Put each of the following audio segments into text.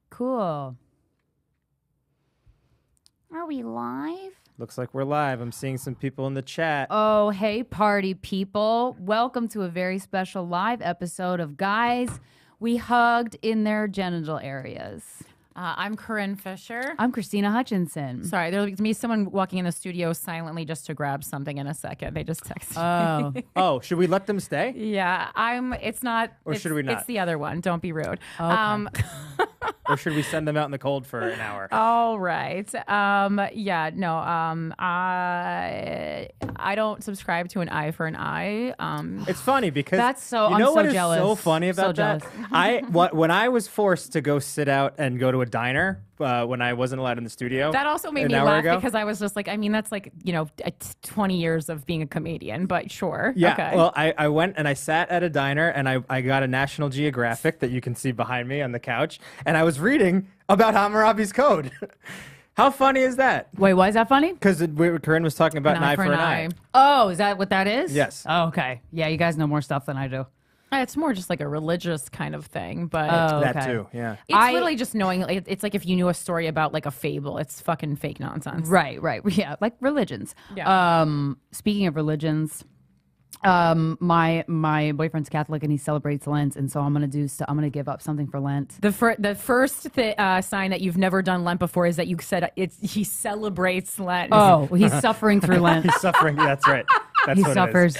Cool. Are we live? Looks like we're live. I'm seeing some people in the chat. Oh, hey, party people. Welcome to a very special live episode of Guys We Hugged in Their Genital Areas. I'm Corinne Fisher. I'm Krystyna Hutchinson. Sorry, there'll be someone walking in the studio silently just to grab something in a second. They just texted me. Oh, should we let them stay? Yeah, it's not. Or should we not? It's the other one. Don't be rude. Okay. Or should we send them out in the cold for an hour? All right. Yeah, no. I don't subscribe to an eye for an eye. It's funny because That's so- you know I'm what so is jealous. so funny about So that? When I was forced to go sit out and go to a diner when I wasn't allowed in the studio. That also made an me hour laugh ago. because I was just like, I mean, that's like, 20 years of being a comedian, but sure. Yeah, Okay. well, I went and I sat at a diner and I got a National Geographic that you can see behind me on the couch, and I was reading about Hammurabi's Code. How funny is that? Wait, why is that funny? Because Corinne was talking about an eye for an eye. Oh, is that what that is? Yes. Oh, okay. Yeah, you guys know more stuff than I do. It's more just like a religious kind of thing, but Oh, That okay. too, yeah. it's I- literally just knowing. It's like if you knew a story about like a fable. It's fucking fake nonsense. Right. Yeah, like religions. Yeah. Speaking of religions, my boyfriend's Catholic and he celebrates Lent, and so I'm gonna give up something for Lent. The first sign that you've never done Lent before is that you said he celebrates Lent. Oh, he's suffering through Lent. He's suffering. That's right. That's He what suffers.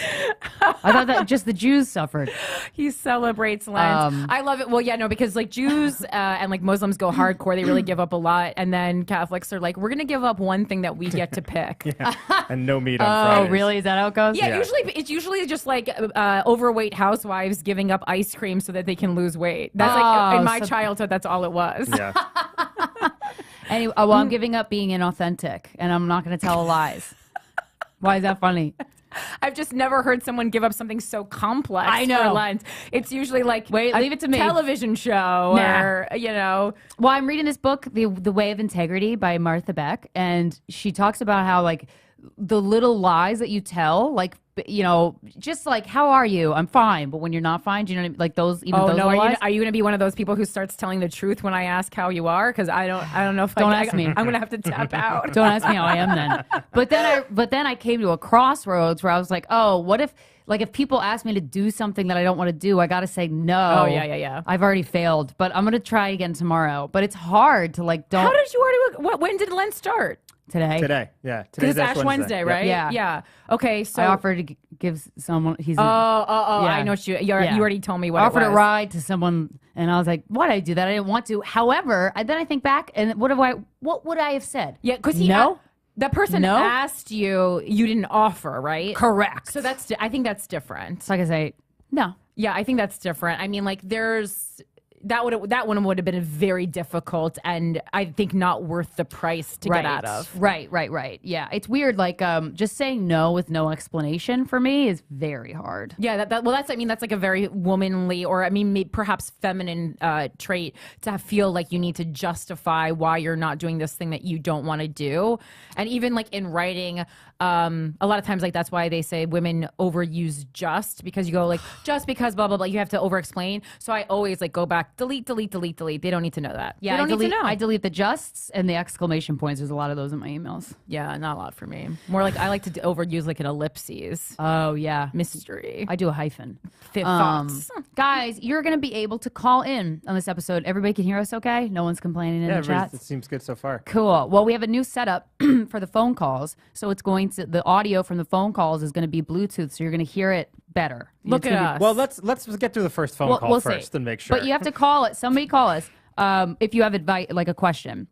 I thought that just the Jews suffered. He celebrates Lent. I love it. Well, yeah, no, because like Jews and like Muslims go hardcore. They really give up a lot, and then Catholics are like, we're gonna give up one thing that we get to pick. it is. And no meat on Oh, Fridays. really? Is that how it goes? Yeah, Yeah. it's usually just like overweight housewives giving up ice cream so that they can lose weight. That's Oh, like in my so- childhood, that's all it was. Yeah. Anyway, well, I'm giving up being inauthentic, and I'm not going to tell lies. Why is that funny? I've just never heard someone give up something so complex I know. for Lent. It's usually like Wait, a leave it to me. television show Nah. or, Well, I'm reading this book, The Way of Integrity by Martha Beck, and she talks about how like the little lies that you tell, like just like, how are you? I'm fine, but when you're not fine, do you know what I mean? Like those, even those no, little lies. are you going to be one of those people who starts telling the truth when I ask how you are? Because I don't know if Don't ask me. I'm going to have to tap out. Don't ask me how I am then. But then I came to a crossroads where I was like, oh, what if people ask me to do something that I don't want to do, I got to say no. Oh, yeah. I've already failed, but I'm going to try again tomorrow. But it's hard to like, don't. How did you already? When did Lent start? Today. Yeah. Because Today's it's Ash Wednesday, right? Yeah. Yeah. Okay. So I offered to give someone, Oh, I know what you already told me what I offered it a was. ride to someone, and I was like, "Why did I do that? I didn't want to." However, then I think back, and what would I have said? Yeah, because that person No? asked you, you didn't offer, right? Correct. So I think that's different. So I can say no. Yeah, I think that's different. I mean, like that one would have been very difficult, and I think not worth the price to get out of. Right. Yeah, it's weird. Like, just saying no with no explanation for me is very hard. Yeah, that's like a very womanly, or perhaps feminine trait to feel like you need to justify why you're not doing this thing that you don't want to do. And even like in writing, a lot of times like that's why they say women overuse just, because you go like just because blah blah blah, you have to over explain. So I always like go back, delete. They don't need to know that. Yeah, they don't need to know. I delete the justs and the exclamation points. There's a lot of those in my emails. Yeah, not a lot for me. More like I like to overuse like an ellipses. Oh yeah, Mystery. I do a hyphen. Thoughts. Guys, you're going to be able to call in on this episode. Everybody can hear us okay? No one's complaining in the chat? It seems good so far. Cool. Well, we have a new setup for the phone calls. So the audio from the phone calls is going to be Bluetooth, so you're going to hear it better. Look at us. Well, let's get through the first phone call we'll first see. and make sure. But you have to call it. Somebody call us if you have advice, like a question.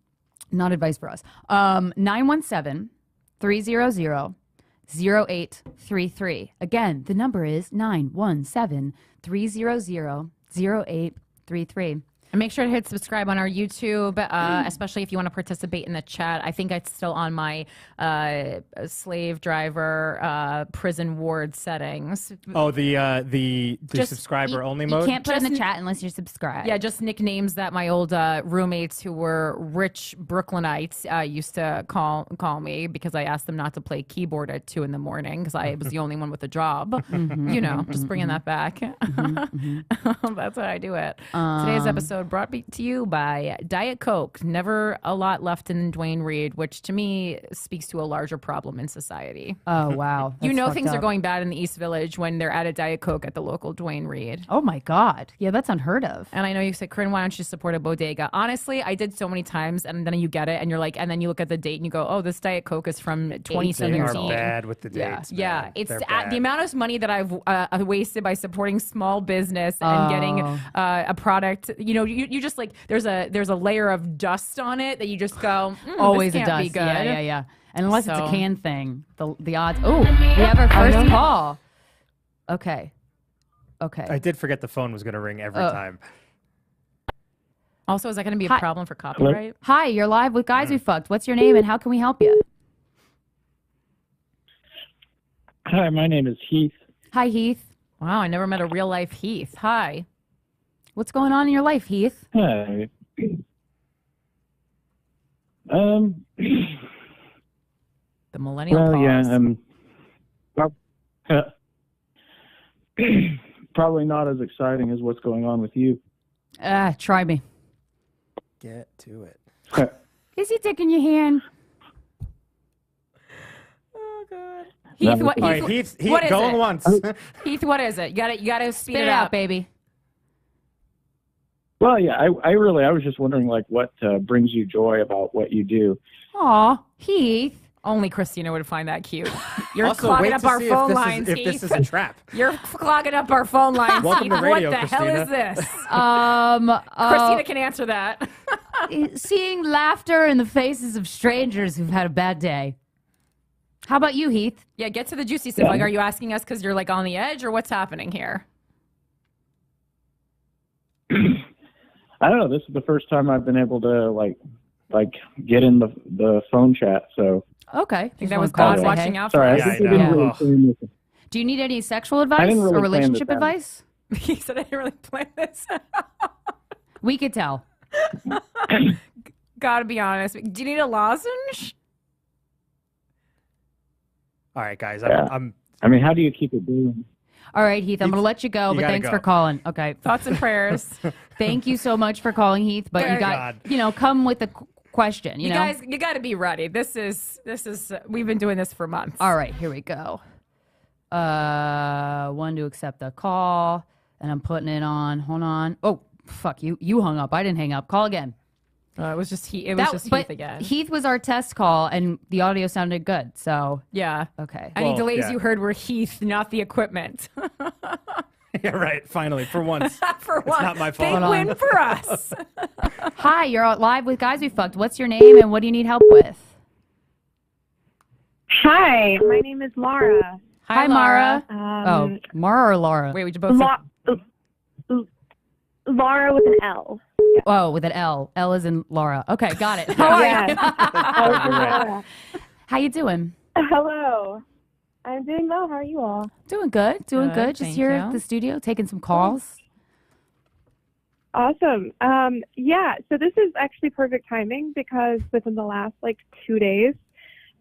Not advice for us. 917-300-0833. Again, the number is 917-300-0833. And make sure to hit subscribe on our YouTube, especially if you want to participate in the chat. I think it's still on my slave driver prison ward settings. Oh, the subscriber only mode? You can't put it in the chat unless you're subscribed. Yeah, just nicknames that my old roommates who were rich Brooklynites used to call me, because I asked them not to play keyboard at 2 a.m. because I was the only one with a job. Just bringing that back. That's how I do it. Today's episode episode brought to you by Diet Coke. Never a lot left in Duane Reade, which to me speaks to a larger problem in society. Oh, wow. You That's know fucked things are up. going bad in the East Village when they're at a Diet Coke at the local Duane Reade. Oh, my God. Yeah, that's unheard of. And I know you said, Corinne, why don't you support a bodega? Honestly, I did so many times, and then you get it, and you're like, and then you look at the date and you go, oh, this Diet Coke is from They are 2017. bad with the dates. Yeah, man. it's They're the bad. amount of money that I've wasted by supporting small business and getting a product. You know, you just like there's a layer of dust on it that you just go, Always this a can't dust. be good. Yeah. And unless it's a So- can thing, the odds. Oh, we have our first call. Okay. I did forget the phone was going to ring every time. Also, is that going to be a Hi. problem for copyright? Hi, you're live with Guys We Fucked. What's your name and how can we help you? Hi, my name is Heath. Hi, Heath. Wow, I never met a real life Heath. Hi. What's going on in your life, Heath? Hi. The millennial Well, pause. probably not as exciting as what's going on with you. Try me. Get to it. Is he taking your hand? Heath, what, All Heath, right, Heath, what is going it? once. Heath, what is it? You gotta speed Spit it it out, up. baby. Well, yeah, I was just wondering, like, what brings you joy about what you do. Aw, Heath. Only Christina would find that cute. You're Also, clogging wait up to our see phone if lines, if this Heath. is a trap. You're clogging up our phone lines. Welcome Heath. to radio, what the hell is Christina. this? Christina Christina can answer that. seeing laughter in the faces of strangers who've had a bad day. How about you, Heath? Yeah, get to the juicy stuff. Like, are you asking us because you're like on the edge, or what's happening here? I don't know. This is the first time I've been able to like get in the phone chat. So Okay. I think Just that was wanna call God and say watching hey. out for sorry, us. Yeah, I I didn't know. really plan this. Do you need any sexual advice didn't really or plan relationship this out. advice? He said I didn't really plan this. We could tell. Gotta be honest. Do you need a lozenge? All right, guys. Yeah. I mean, how do you keep it going? All right, Heath, I'm going to let you go, You but gotta thanks go. for calling. Okay. Thoughts and prayers. Thank you so much for calling, Heath, but you Oh, got, God. Come with a question, You know? guys, you got to be ready. This is. We've been doing this for months. All right, here we go. One to accept the call, and I'm putting it on. Hold on. Oh, fuck, you hung up. I didn't hang up. Call again. It was just Heath but again. Heath was our test call, and the audio sounded good, so, Yeah. okay. Any Well, delays yeah. you heard were Heath, not the equipment. Yeah, right. Finally, for once. For It's one, not my fault. big Hold win for us. Hi, you're out live with Guys We Fucked. What's your name, and what do you need help with? Hi, my name is Mara. Hi, Mara. Um, Mara or Laura? Wait, we both. Laura with an L. Oh, with an L. L is in Laura. Okay, got it. How are Yes. you? Laura. How you doing? Hello. I'm doing well. How are you all? Doing good. Doing Good, good. Just thank here you. at the studio taking some calls. Awesome. Yeah, so this is actually perfect timing because within the last 2 days,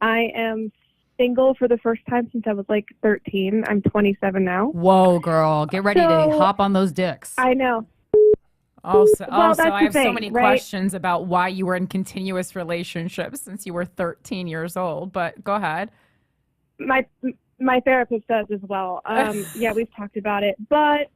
I am single for the first time since I was 13. I'm 27 now. Whoa, girl. Get ready to So- hop on those dicks. I know. Also, Well, that's I the have so thing, many right? questions about why you were in continuous relationships since you were 13 years old. But go ahead. My therapist does as well. Yeah, we've talked about it. But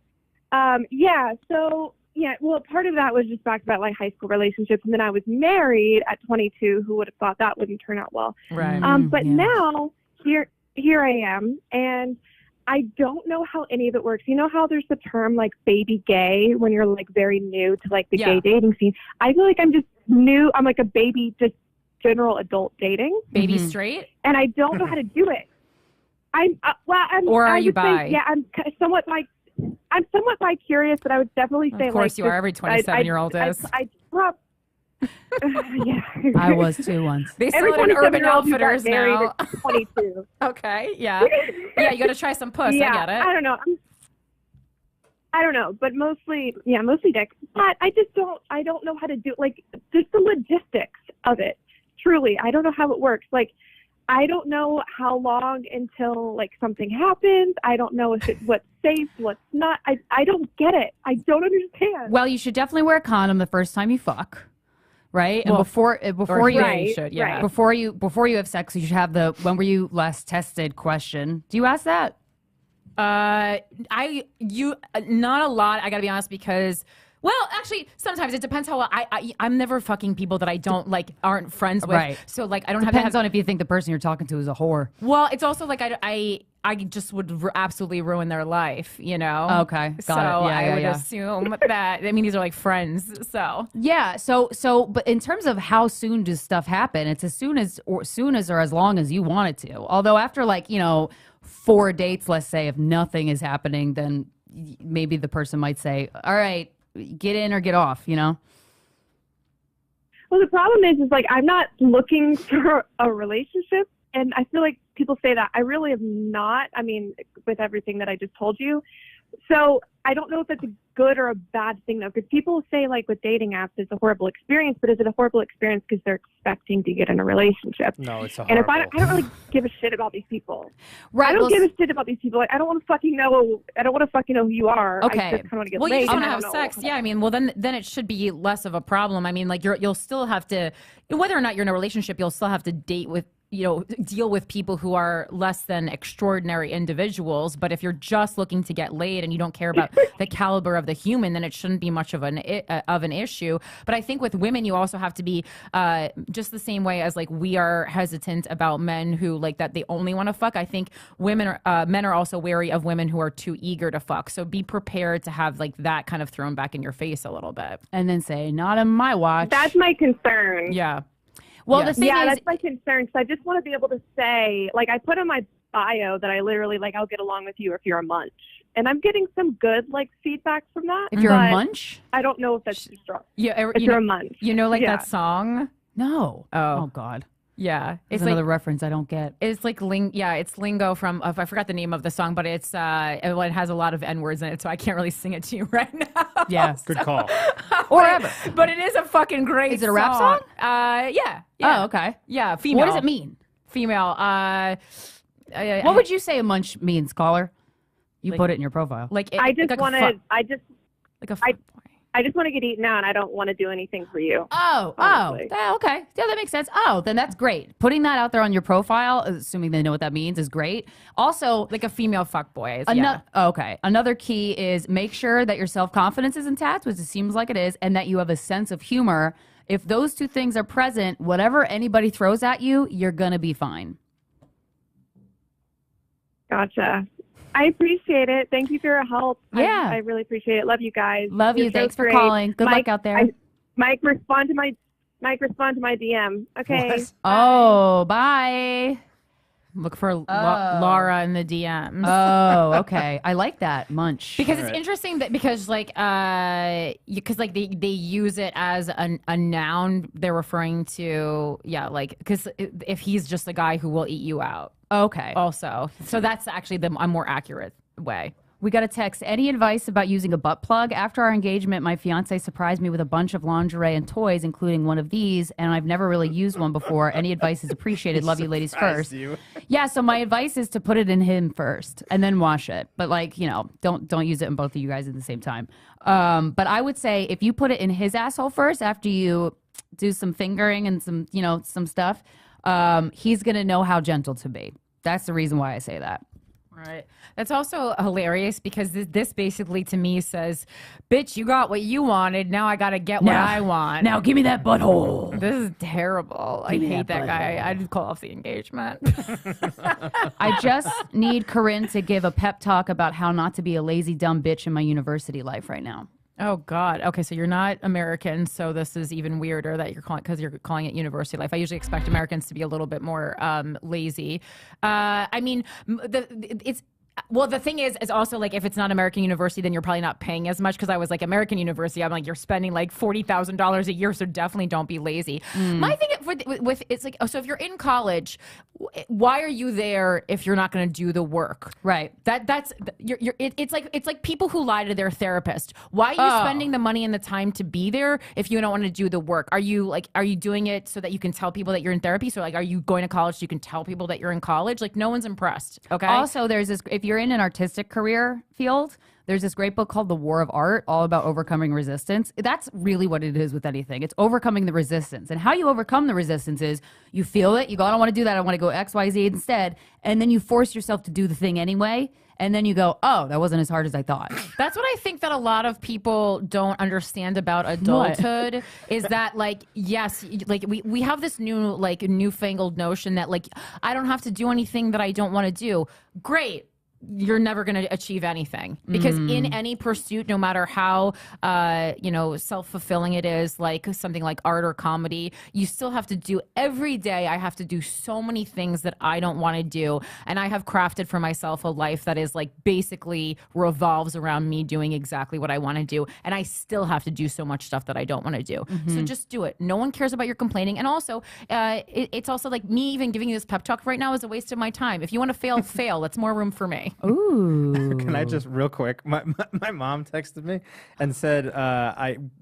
well, part of that was just back about high school relationships, and then I was married at 22. Who would have thought that wouldn't turn out well? Right. But yeah. now here I am, and I don't know how any of it works. You know how there's the term baby gay when you're very new to the Yeah. gay dating scene? I feel like I'm just new. I'm like a baby, just general adult dating, Baby Mhm. straight? and I don't know how to do it. Or are I you would say, bi? yeah, I'm somewhat bi curious, but I would definitely say Of course you are. Every 27-year-old is. Yeah. I was too once. They sell Every it in Urban 27-year-old who got Outfitters married now. at 22. Okay, yeah. Yeah, you got to try some puss. Yeah, I get it. I don't know. I don't know, but mostly dick. But I don't know how to do just the logistics of it. Truly, I don't know how it works. I don't know how long until like something happens. I don't know if it's what's safe, what's not. I don't get it. I don't understand. Well, you should definitely wear a condom the first time you fuck, right? And Well, before you Right, should, yeah. right. before you have sex, you should have the when were you last tested question. Do you ask that? Not a lot. I gotta be honest because. Well, actually, sometimes it depends how well I'm never fucking people that I don't like, aren't friends with. Right. So like, I don't Depends have to on if you think the person you're talking to is a whore. Well, it's also like I just would absolutely ruin their life, you know. Okay, got so it. Yeah, I yeah, would yeah. assume that. I mean, these are like friends. So Yeah. So, but in terms of how soon does stuff happen, it's as soon as or as long as you want it to. Although after like 4 dates, let's say, if nothing is happening, then maybe the person might say, "All right, get in or get off." Well, the problem is like I'm not looking for a relationship, and I feel like people say that. I really am not. I mean, with everything that I just told you. So I don't know if it's a good or a bad thing, though, because people say, like, with dating apps, it's a horrible experience, but is it a horrible experience because they're expecting to get in a relationship? No, it's a And horrible. I don't really give a shit about these people. Right. I don't well, give a shit about these people. Like, I don't want to fucking know. I don't want to fucking know who you are. Okay. I just kind of want to get well, laid. you just want and to I have don't sex. know. Yeah, I mean, well, then it should be less of a problem. I mean, like you'll still have to, whether or not you're in a relationship, you'll still have to deal with people who are less than extraordinary individuals. But if you're just looking to get laid and you don't care about the caliber of the human, then it shouldn't be much of an issue. But I think with women, you also have to be just the same way as like we are hesitant about men who like that they only want to fuck. I think men are also wary of women who are too eager to fuck. So be prepared to have like that kind of thrown back in your face a little bit. and then say, "Not on my watch." That's my concern. Yeah. well, yeah. the thing Yeah, is, that's my concern. So I just want to be able to say, like, I put in my bio that I literally, like, I'll get along with you if you're a munch. And I'm getting some good, like, feedback from that. if you're a but munch, I don't know if that's too strong. Yeah. If you're a munch. You know, like Yeah. that song? no. Oh. God, Yeah. it's It's like, another reference I don't get. it's like it's lingo from, I forgot the name of the song, but it has a lot of N words in it, so I can't really sing it to you right now. Yeah, Good call. or ever. But it is a fucking great Is it a rap song? Yeah. Oh, okay. Yeah. Female. What does it mean? Female. What would you say a munch means, caller? You Like- put it in your profile. like? I just like want a to, fuck- like a fuck boy. I just want to get eaten out. And I don't want to do anything for you. Okay. Honestly. Yeah, that makes sense. Oh, then that's great. Putting that out there on your profile, assuming they know what that means, is great. Also, Like a female fuck boy. okay. Another key is make sure that your self-confidence is intact, which it seems like it is, and that you have a sense of humor. If those two things are present, whatever anybody throws at you, you're going to be fine. Gotcha. I appreciate it. Thank you for your help. Yeah. I really appreciate it. Love you guys. Love Your you. show's Thanks for great. calling. Good luck Mike, out there. Mike, respond to my DM. Okay. What? Oh, bye. Look for Laura in the DMs. Oh, okay. I like that. Munch. Because it's Alright. interesting that because they use it as a noun, they're referring to because if he's just a guy who will eat you out Okay. also, so that's actually a more accurate way. We got a text. Any advice about using a butt plug? After our engagement, my fiance surprised me with a bunch of lingerie and toys, including one of these, and I've never really used one before. Any advice is appreciated. Love you, ladies, first. You. Yeah, so my advice is to put it in him first and then wash it. But don't use it in both of you guys at the same time. But I would say if you put it in his asshole first after you do some fingering and some stuff, he's gonna know how gentle to be. That's the reason why I say that. Right. That's also hilarious because this basically to me says, bitch, you got what you wanted. Now I got to get what I want. Now give me that butthole. This is terrible. I me hate that that guy. I'd call off the engagement. I just need Corinne to give a pep talk about how not to be a lazy, dumb bitch in my university life right now. Oh God. Okay, so you're not American, so this is even weirder that you're calling it university life. I usually expect Americans to be a little bit more lazy. I mean, Well, the thing is also like if it's not American University, then you're probably not paying as much. Because I was like American University, I'm like you're spending like $40,000 a year, so definitely don't be lazy. My thing with it's like so if you're in college, why are you there if you're not going to do the work? Right. It's like people who lie to their therapist. Why are you spending the money and the time to be there if you don't want to do the work? Are you doing it so that you can tell people that you're in therapy? So like, are you going to college so you can tell people that you're in college? Like, no one's impressed. Okay. Also, there's this, if you're in an artistic career field, there's this great book called The War of Art, all about overcoming resistance. That's really what it is with anything. It's overcoming the resistance. And how you overcome the resistance is you feel it, you go, I don't want to do that, I want to go X, Y, Z instead. And then you force yourself to do the thing anyway. And then you go, oh, that wasn't as hard as I thought. That's what I think that a lot of people don't understand about adulthood is that like, yes, like we have this newfangled notion that like, I don't have to do anything that I don't want to do. Great. You're never going to achieve anything because in any pursuit, no matter how, self-fulfilling it is, like something like art or comedy, you still have to do every day. I have to do so many things that I don't want to do. And I have crafted for myself a life that is like basically revolves around me doing exactly what I want to do. And I still have to do so much stuff that I don't want to do. So just do it. No one cares about your complaining. And also, it's also like me even giving you this pep talk right now is a waste of my time. If you want to fail, fail. That's more room for me. Ooh. Can I just real quick? My mom texted me and said,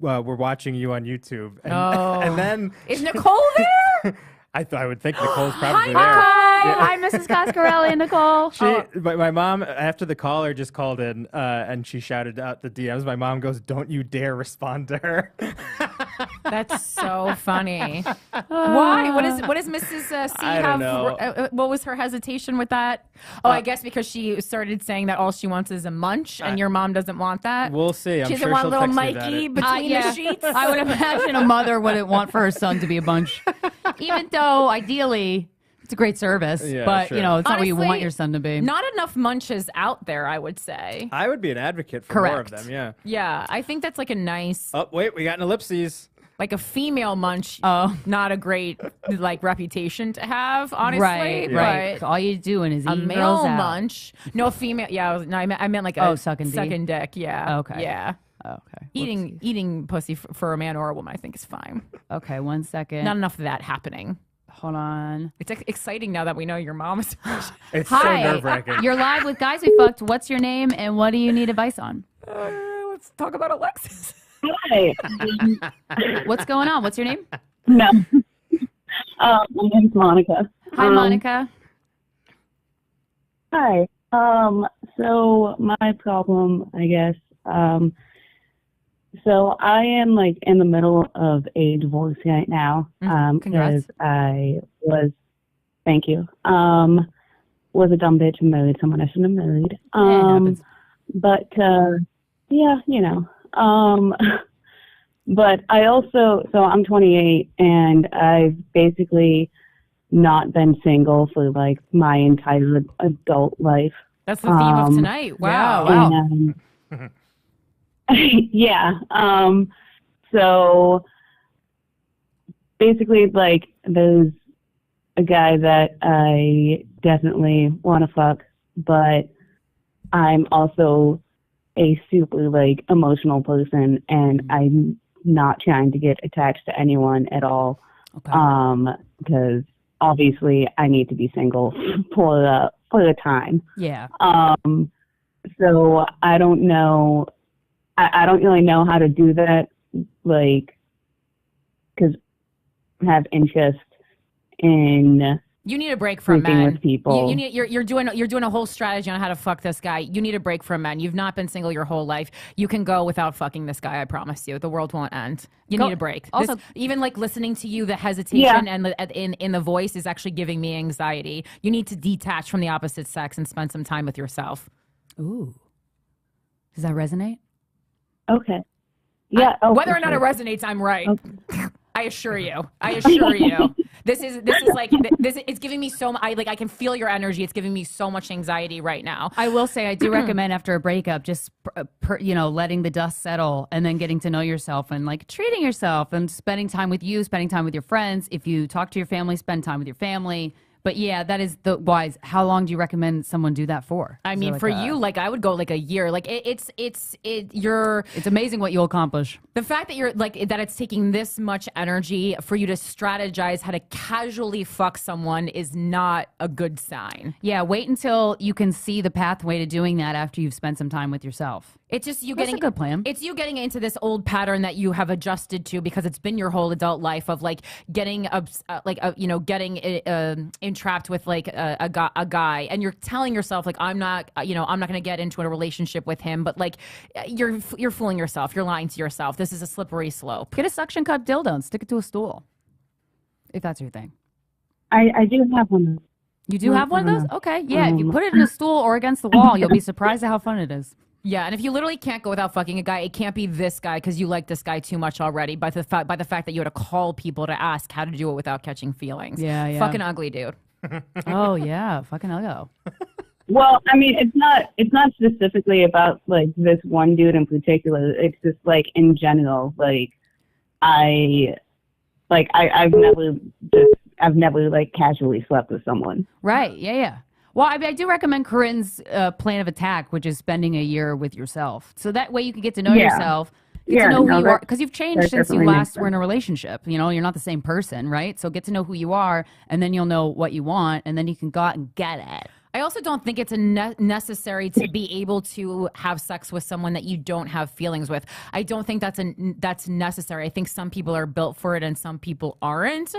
we're watching you on YouTube. And then is Nicole there? I would think Nicole's probably Hi, there. Hi, Mrs. Coscarelli and Nicole. My mom, after the caller just called in and she shouted out the DMs, my mom goes, don't you dare respond to her. That's so funny. Why? What does Mrs. C I have? don't know. What was her hesitation with that? Oh, I guess because she started saying that all she wants is a munch, and your mom doesn't want that. We'll see. She I'm doesn't sure want she'll little text me Mikey about it. between the sheets. I would imagine a mother wouldn't want for her son to be a bunch. Even though, ideally, it's a great service. Yeah, but, sure. it's not what you Honestly, want your son to be. Not enough munches out there, I would say. I would be an advocate for more of Correct. them, yeah. Yeah, I think that's like a nice, Oh, wait, we got an ellipses. like a female munch. Oh. Not a great like reputation to have, honestly. Right, but right. All you're doing is a eating male girls out. munch. No, female. Yeah, I meant like a sucking D? sucking dick. Yeah. Okay. Yeah. Okay. Eating pussy for a man or a woman, I think is fine. Okay, 1 second. Not enough of that happening. Hold on. It's exciting now that we know your mom is. It's Hi. so nerve-wracking. You're live with Guys We Fucked. What's your name and what do you need advice on? Let's talk about Alexis. Hi. What's going on? What's your name? No. My name's Monica. Hi, Monica. Hi. So my problem, I guess, so I am like in the middle of a divorce right now. Congrats. Because I was, thank you, was a dumb bitch and married someone I shouldn't have married. It happens. But, yeah, but I also, so I'm 28 and I've basically not been single for like my entire adult life. That's the theme of tonight. Wow. And, yeah. So basically, like, there's a guy that I definitely want to fuck, but I'm also a super, like, emotional person, and I'm not trying to get attached to anyone at all. Okay. Because obviously I need to be single for the time. Yeah. So I don't know. I don't really know how to do that, like, because I have interest in You need a break from sleeping men. with people. You're doing a whole strategy on how to fuck this guy. You need a break from men. You've not been single your whole life. You can go without fucking this guy. I promise you. The world won't end. You need a break. Also- Even like listening to you, the hesitation and in the voice is actually giving me anxiety. You need to detach from the opposite sex and spend some time with yourself. Ooh. Does that resonate? Okay. Yeah. Whether for or not sure. it resonates, I'm right. Okay. I assure you. This is like it's giving me so much. I can feel your energy. It's giving me so much anxiety right now. I will say I do recommend after a breakup just letting the dust settle and then getting to know yourself and like treating yourself and spending time with you, spending time with your friends. If you talk to your family, spend time with your family. But yeah, that is the wise. How long do you recommend someone do that for? I Is mean, there for like you, like I would go like a year. Like you're it's amazing what you'll accomplish. the fact that you're like that it's taking this much energy for you to strategize how to casually fuck someone is not a good sign. Yeah, wait until you can see the pathway to doing that after you've spent some time with yourself. It's just you That's getting a good plan. It's you getting into this old pattern that you have adjusted to because it's been your whole adult life of like getting entrapped with like a guy, and you're telling yourself like I'm not going to get into a relationship with him, but like you're fooling yourself. You're lying to yourself. This is a slippery slope. Get a suction cup dildo and stick it to a stool, if that's your thing. I do have one. You do have one of those? Okay, yeah. If you put it in a stool or against the wall, you'll be surprised at how fun it is. Yeah, and if you literally can't go without fucking a guy, it can't be this guy because you like this guy too much already. By the fact that you had to call people to ask how to do it without catching feelings. Yeah. Fucking ugly, dude. Oh yeah, fucking uggo. Well, I mean, it's not specifically about like this one dude in particular. It's just like in general. Like I've never like casually slept with someone. Right? Yeah. Well, I do recommend Corinne's plan of attack, which is spending a year with yourself. So that way you can get to know yourself, get to know who you are, because you've changed since you last were in a relationship. You know, you're not the same person, right? So get to know who you are, and then you'll know what you want, and then you can go out and get it. I also don't think it's necessary to be able to have sex with someone that you don't have feelings with. I don't think that's necessary. I think some people are built for it and some people aren't.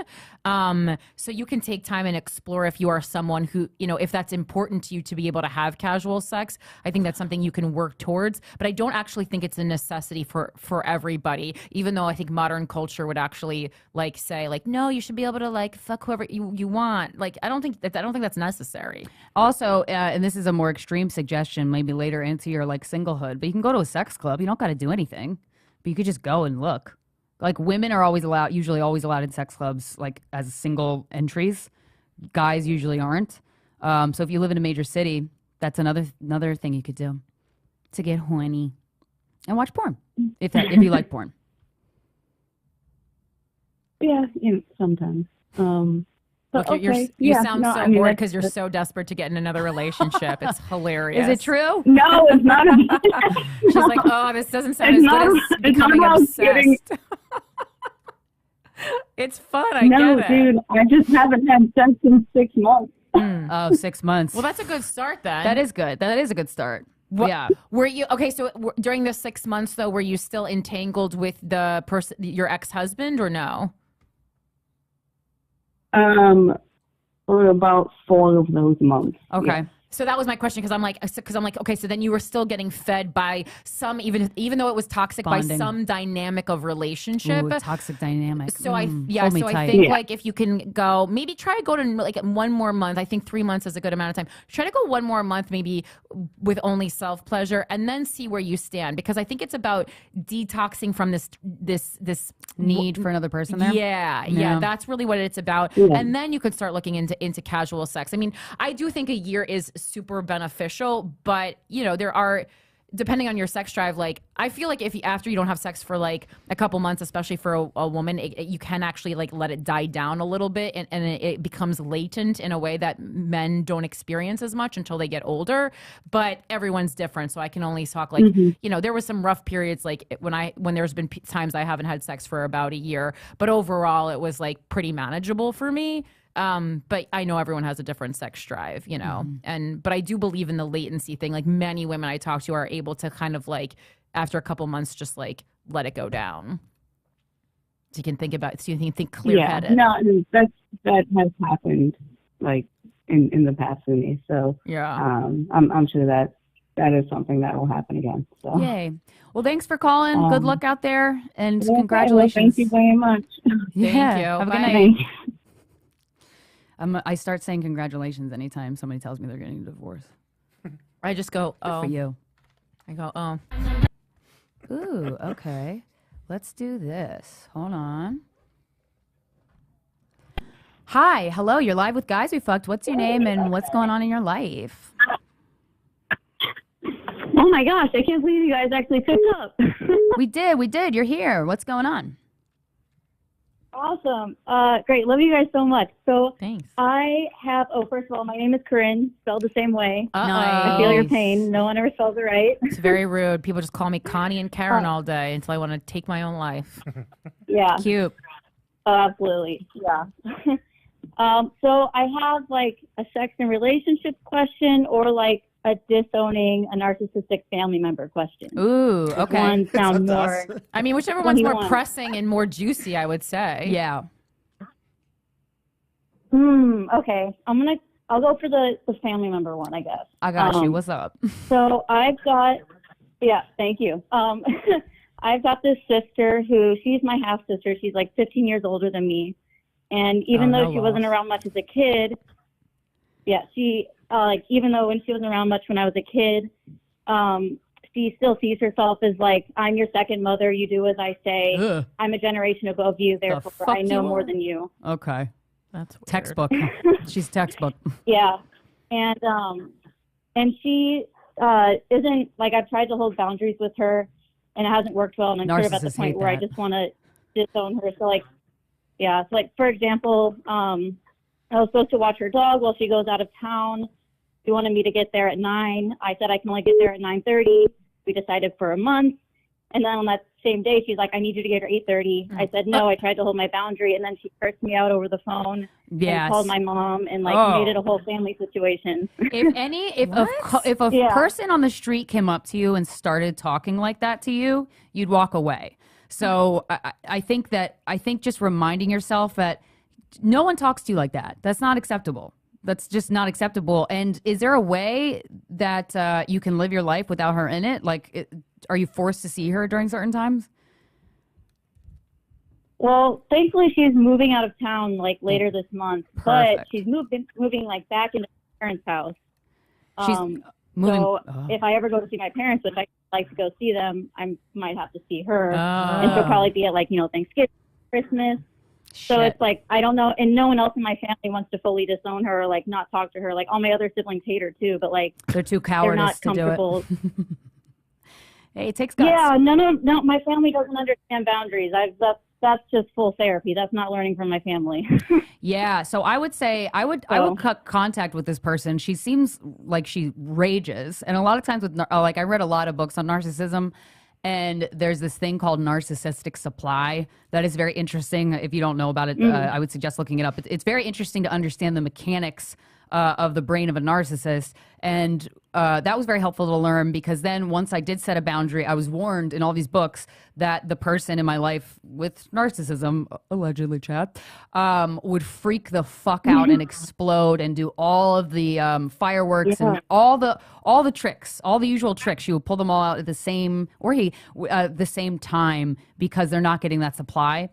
So you can take time and explore if you are someone who, if that's important to you to be able to have casual sex. I think that's something you can work towards. But I don't actually think it's a necessity for everybody, even though I think modern culture would actually like say like, no, you should be able to like fuck whoever you want. Like, I don't think that's necessary. Also, and this is a more extreme suggestion, maybe later into your like singlehood, but you can go to a sex club. You don't got to do anything, but you could just go and look. Like women are usually always allowed in sex clubs, like as single entries. Guys usually aren't. So if you live in a major city, that's another thing you could do to get horny and watch porn if you like porn. Yeah, sometimes. Look, okay. you sound so bored that's- because you're so desperate to get in another relationship. It's hilarious. Is it true? No, it's not. She's like, oh, this doesn't sound It's as good as not becoming about getting- obsessed. It's fun. I No, get it. dude, I just haven't had sex in 6 months. Oh, 6 months. Well, that's a good start then. that is good. That is a good start. Yeah. Were you okay? So during the 6 months, though, were you still entangled with the person, your ex-husband, or no? For about 4 of those months. Okay. Yeah. So that was my question because I'm like, okay, so then you were still getting fed by some, even though it was toxic, Bonding. by some dynamic of relationship. Ooh, toxic dynamic. So I Hold me think Yeah. like if you can go, maybe try to go to like 1 more month. I think 3 months is a good amount of time. Try to go 1 more month, maybe with only self pleasure, and then see where you stand. Because I think it's about detoxing from this need for another person there. Yeah, that's really what it's about. Yeah. And then you could start looking into casual sex. I mean, I do think a year is super beneficial, but there are, depending on your sex drive, like I feel like if after you don't have sex for like a couple months, especially for a woman, you can actually like let it die down a little bit, and it becomes latent in a way that men don't experience as much until they get older. But everyone's different, so I can only talk like there was some rough periods like when there's been times I haven't had sex for about a year, but overall it was like pretty manageable for me. But I know everyone has a different sex drive, but I do believe in the latency thing. Like many women I talk to are able to kind of like after a couple months just like let it go down. So you can think clear headed. Yeah, no, that has happened like in the past for me. So Yeah. I'm sure that is something that will happen again. So Yay. Well, thanks for calling. Good luck out there, and okay, well, congratulations. thank you very much. Yeah. you. Have a good Bye. night. Thank you. I start saying congratulations anytime somebody tells me they're getting a divorce. I just go, Good oh. for you. I go, oh. Ooh, okay. Let's do this. Hold on. Hi, hello. You're live with Guys We Fucked. What's your name and what's going on in your life? Oh my gosh, I can't believe you guys actually picked up. We did. You're here. What's going on? Awesome. Great. Love you guys so much. So Thanks. I have, first of all, my name is Corinne, spelled the same way. Uh-oh. I feel your pain. No one ever spells it right. It's very rude. People just call me Connie and Karen all day until I want to take my own life. Yeah. Cute. Absolutely. Yeah. So I have like a sex and relationships question or like a disowning a narcissistic family member question. Ooh, okay. One sound more. I mean, whichever What one's do you more want? pressing and more juicy, I would say. Yeah. Okay. I'll go for the family member one, I guess. I got you. What's up? So thank you. I've got this sister who, she's my half sister. She's like 15 years older than me. And even though she wasn't around much as a kid, even though when she wasn't around much when I was a kid, she still sees herself as like, I'm your second mother. You do as I say. Ugh. I'm a generation above you. Therefore, fuck I know you more are? than you. Okay. That's weird. Textbook. She's textbook. Yeah. And she isn't like, I've tried to hold boundaries with her and it hasn't worked well. And I'm sort of at the Narcissists point hate where I that. just want to disown her. So like, yeah. So like, for example, I was supposed to watch her dog while she goes out of town. She wanted me to get there at 9. I said I can only get there at 9:30. We decided for a month. And then on that same day, she's like, I need you to get here 8:30. I said, no, I tried to hold my boundary. And then she cursed me out over the phone and called my mom and like made it a whole family situation. If a person on the street came up to you and started talking like that to you, you'd walk away. So I think just reminding yourself that no one talks to you like that. That's not acceptable. That's just not acceptable. And is there a way that you can live your life without her in it? Like, are you forced to see her during certain times? Well, thankfully she's moving out of town like later this month, but Perfect. she's moving like back into her parents' house. She's moving. So if I ever go to see my parents, which I like to go see them, I might have to see her, and she'll probably be at like Thanksgiving, Christmas. So it's like, I don't know, and no one else in my family wants to fully disown her or like not talk to her. Like all my other siblings hate her too, but like They're too they're cowardice not to do comfortable. it. Hey, it takes guts. Yeah, no, my family doesn't understand boundaries. That's just full therapy. That's not learning from my family. Yeah, so I would say I would cut contact with this person. She seems like she rages, and a lot of times with like I read a lot of books on narcissism, and there's this thing called narcissistic supply that is very interesting. If you don't know about it, I would suggest looking it up. It's very interesting to understand the mechanics of the brain of a narcissist. And that was very helpful to learn because then once I did set a boundary, I was warned in all these books that the person in my life with narcissism, allegedly Chad, would freak the fuck out and explode and do all of the fireworks and all the tricks, all the usual tricks. She would pull them all out at the same, or the same time because they're not getting that supply.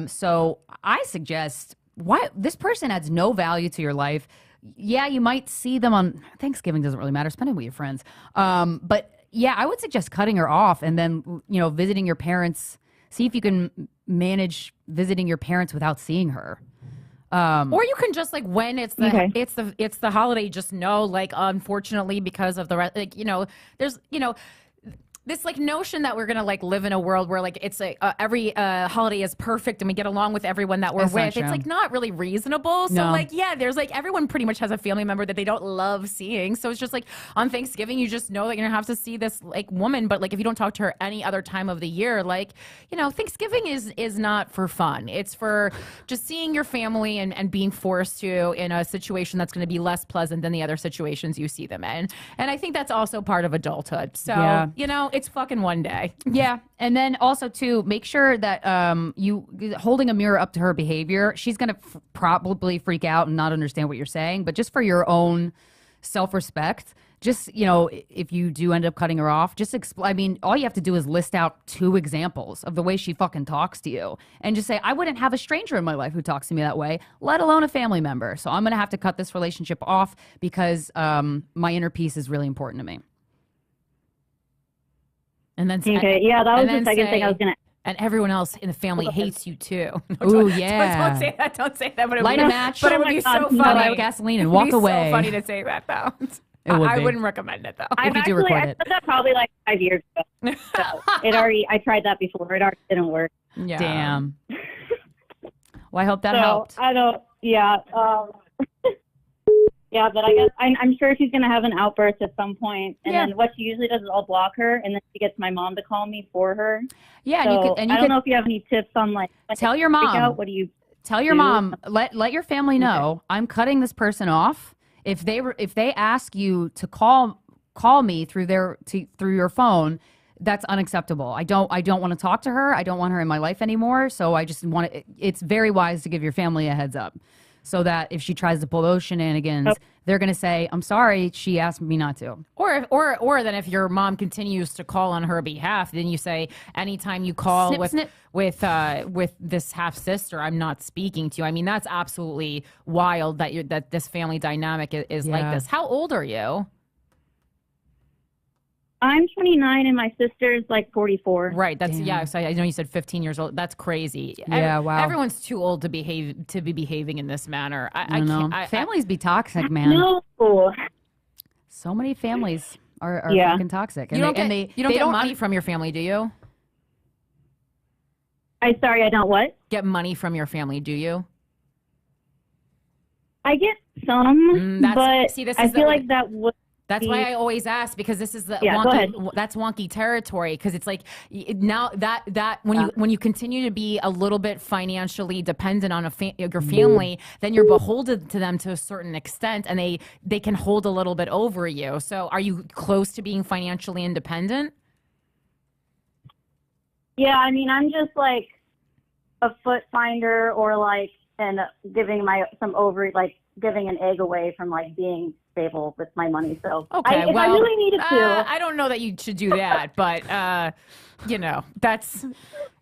So I suggest, why this person adds no value to your life. Yeah, you might see them on Thanksgiving, doesn't really matter, spending with your friends. But yeah, I would suggest cutting her off and then, visiting your parents. See if you can manage visiting your parents without seeing her. Or you can just like when it's the holiday, just know like unfortunately because of the there's this like notion that we're gonna like live in a world where like it's every holiday is perfect and we get along with everyone that we're with. It's like not really reasonable. So like there's like everyone pretty much has a family member that they don't love seeing. So it's just like on Thanksgiving you just know that you're gonna have to see this like woman. But like if you don't talk to her any other time of the year, like Thanksgiving is not for fun. It's for just seeing your family and being forced to in a situation that's gonna be less pleasant than the other situations you see them in. And I think that's also part of adulthood. So it's fucking one day. Yeah. And then also too, make sure that you holding a mirror up to her behavior, she's going to probably freak out and not understand what you're saying, but just for your own self-respect, just, if you do end up cutting her off, just all you have to do is list out 2 examples of the way she fucking talks to you and just say, I wouldn't have a stranger in my life who talks to me that way, let alone a family member. So I'm going to have to cut this relationship off because my inner peace is really important to me. And then that was the second thing I was gonna. And everyone else in the family hates you too. Oh yeah! Don't say that. Don't say that. But light a match. But it would be so funny. Light gasoline and walk away. So funny to say that though. I wouldn't recommend it though. I said that probably like 5 years ago. So I tried that before. It already didn't work. Yeah. Damn. Well, I hope that So helped. I don't. Yeah. Yeah, but I guess I'm sure she's gonna have an outburst at some point, and then what she usually does is I'll block her, and then she gets my mom to call me for her. Yeah, So and I don't know if you have any tips on like tell your mom. What do you tell your do? mom? Let your family know I'm cutting this person off. If they ask you to call me through your phone, that's unacceptable. I don't want to talk to her. I don't want her in my life anymore. So I just want to, it's very wise to give your family a heads up, so that if she tries to pull those shenanigans, they're going to say, I'm sorry, she asked me not to. Or then if your mom continues to call on her behalf, then you say, anytime you call with this half sister, I'm not speaking to you. I mean, that's absolutely wild that this family dynamic is like this. How old are you? I'm 29 and my sister's like 44. Right. That's So I know you said 15 years old. That's crazy. Yeah. Wow. Everyone's too old to be behaving in this manner. I know. Families be toxic, man. No. So many families are fucking toxic. And you don't get money from your family, do you? I don't what? Get money from your family, do you? I get some, but I feel like that would. That's why I always ask, because this is the that's wonky territory, because it's like now that when you continue to be a little bit financially dependent on your family, then you're beholden to them to a certain extent, and they can hold a little bit over you. So are you close to being financially independent? Yeah, I mean, I'm just like a foot finder, or like giving giving an egg away from like being stable with my money. So I really needed to. I don't know that you should do that, but that's.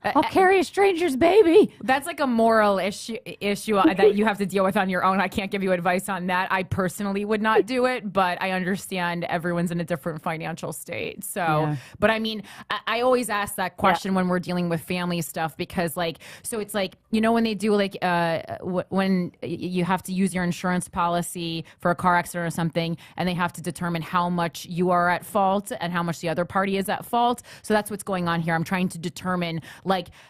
I'll carry a stranger's baby. That's like a moral issue that you have to deal with on your own. I can't give you advice on that. I personally would not do it, but I understand everyone's in a different financial state. So, but I mean, I always ask that question when we're dealing with family stuff, because it's like, when they do when you have to use your insurance policy for a car accident or something, and they have to determine how much you are at fault and how much the other party is at fault. So that's what's going on here. I'm trying to determine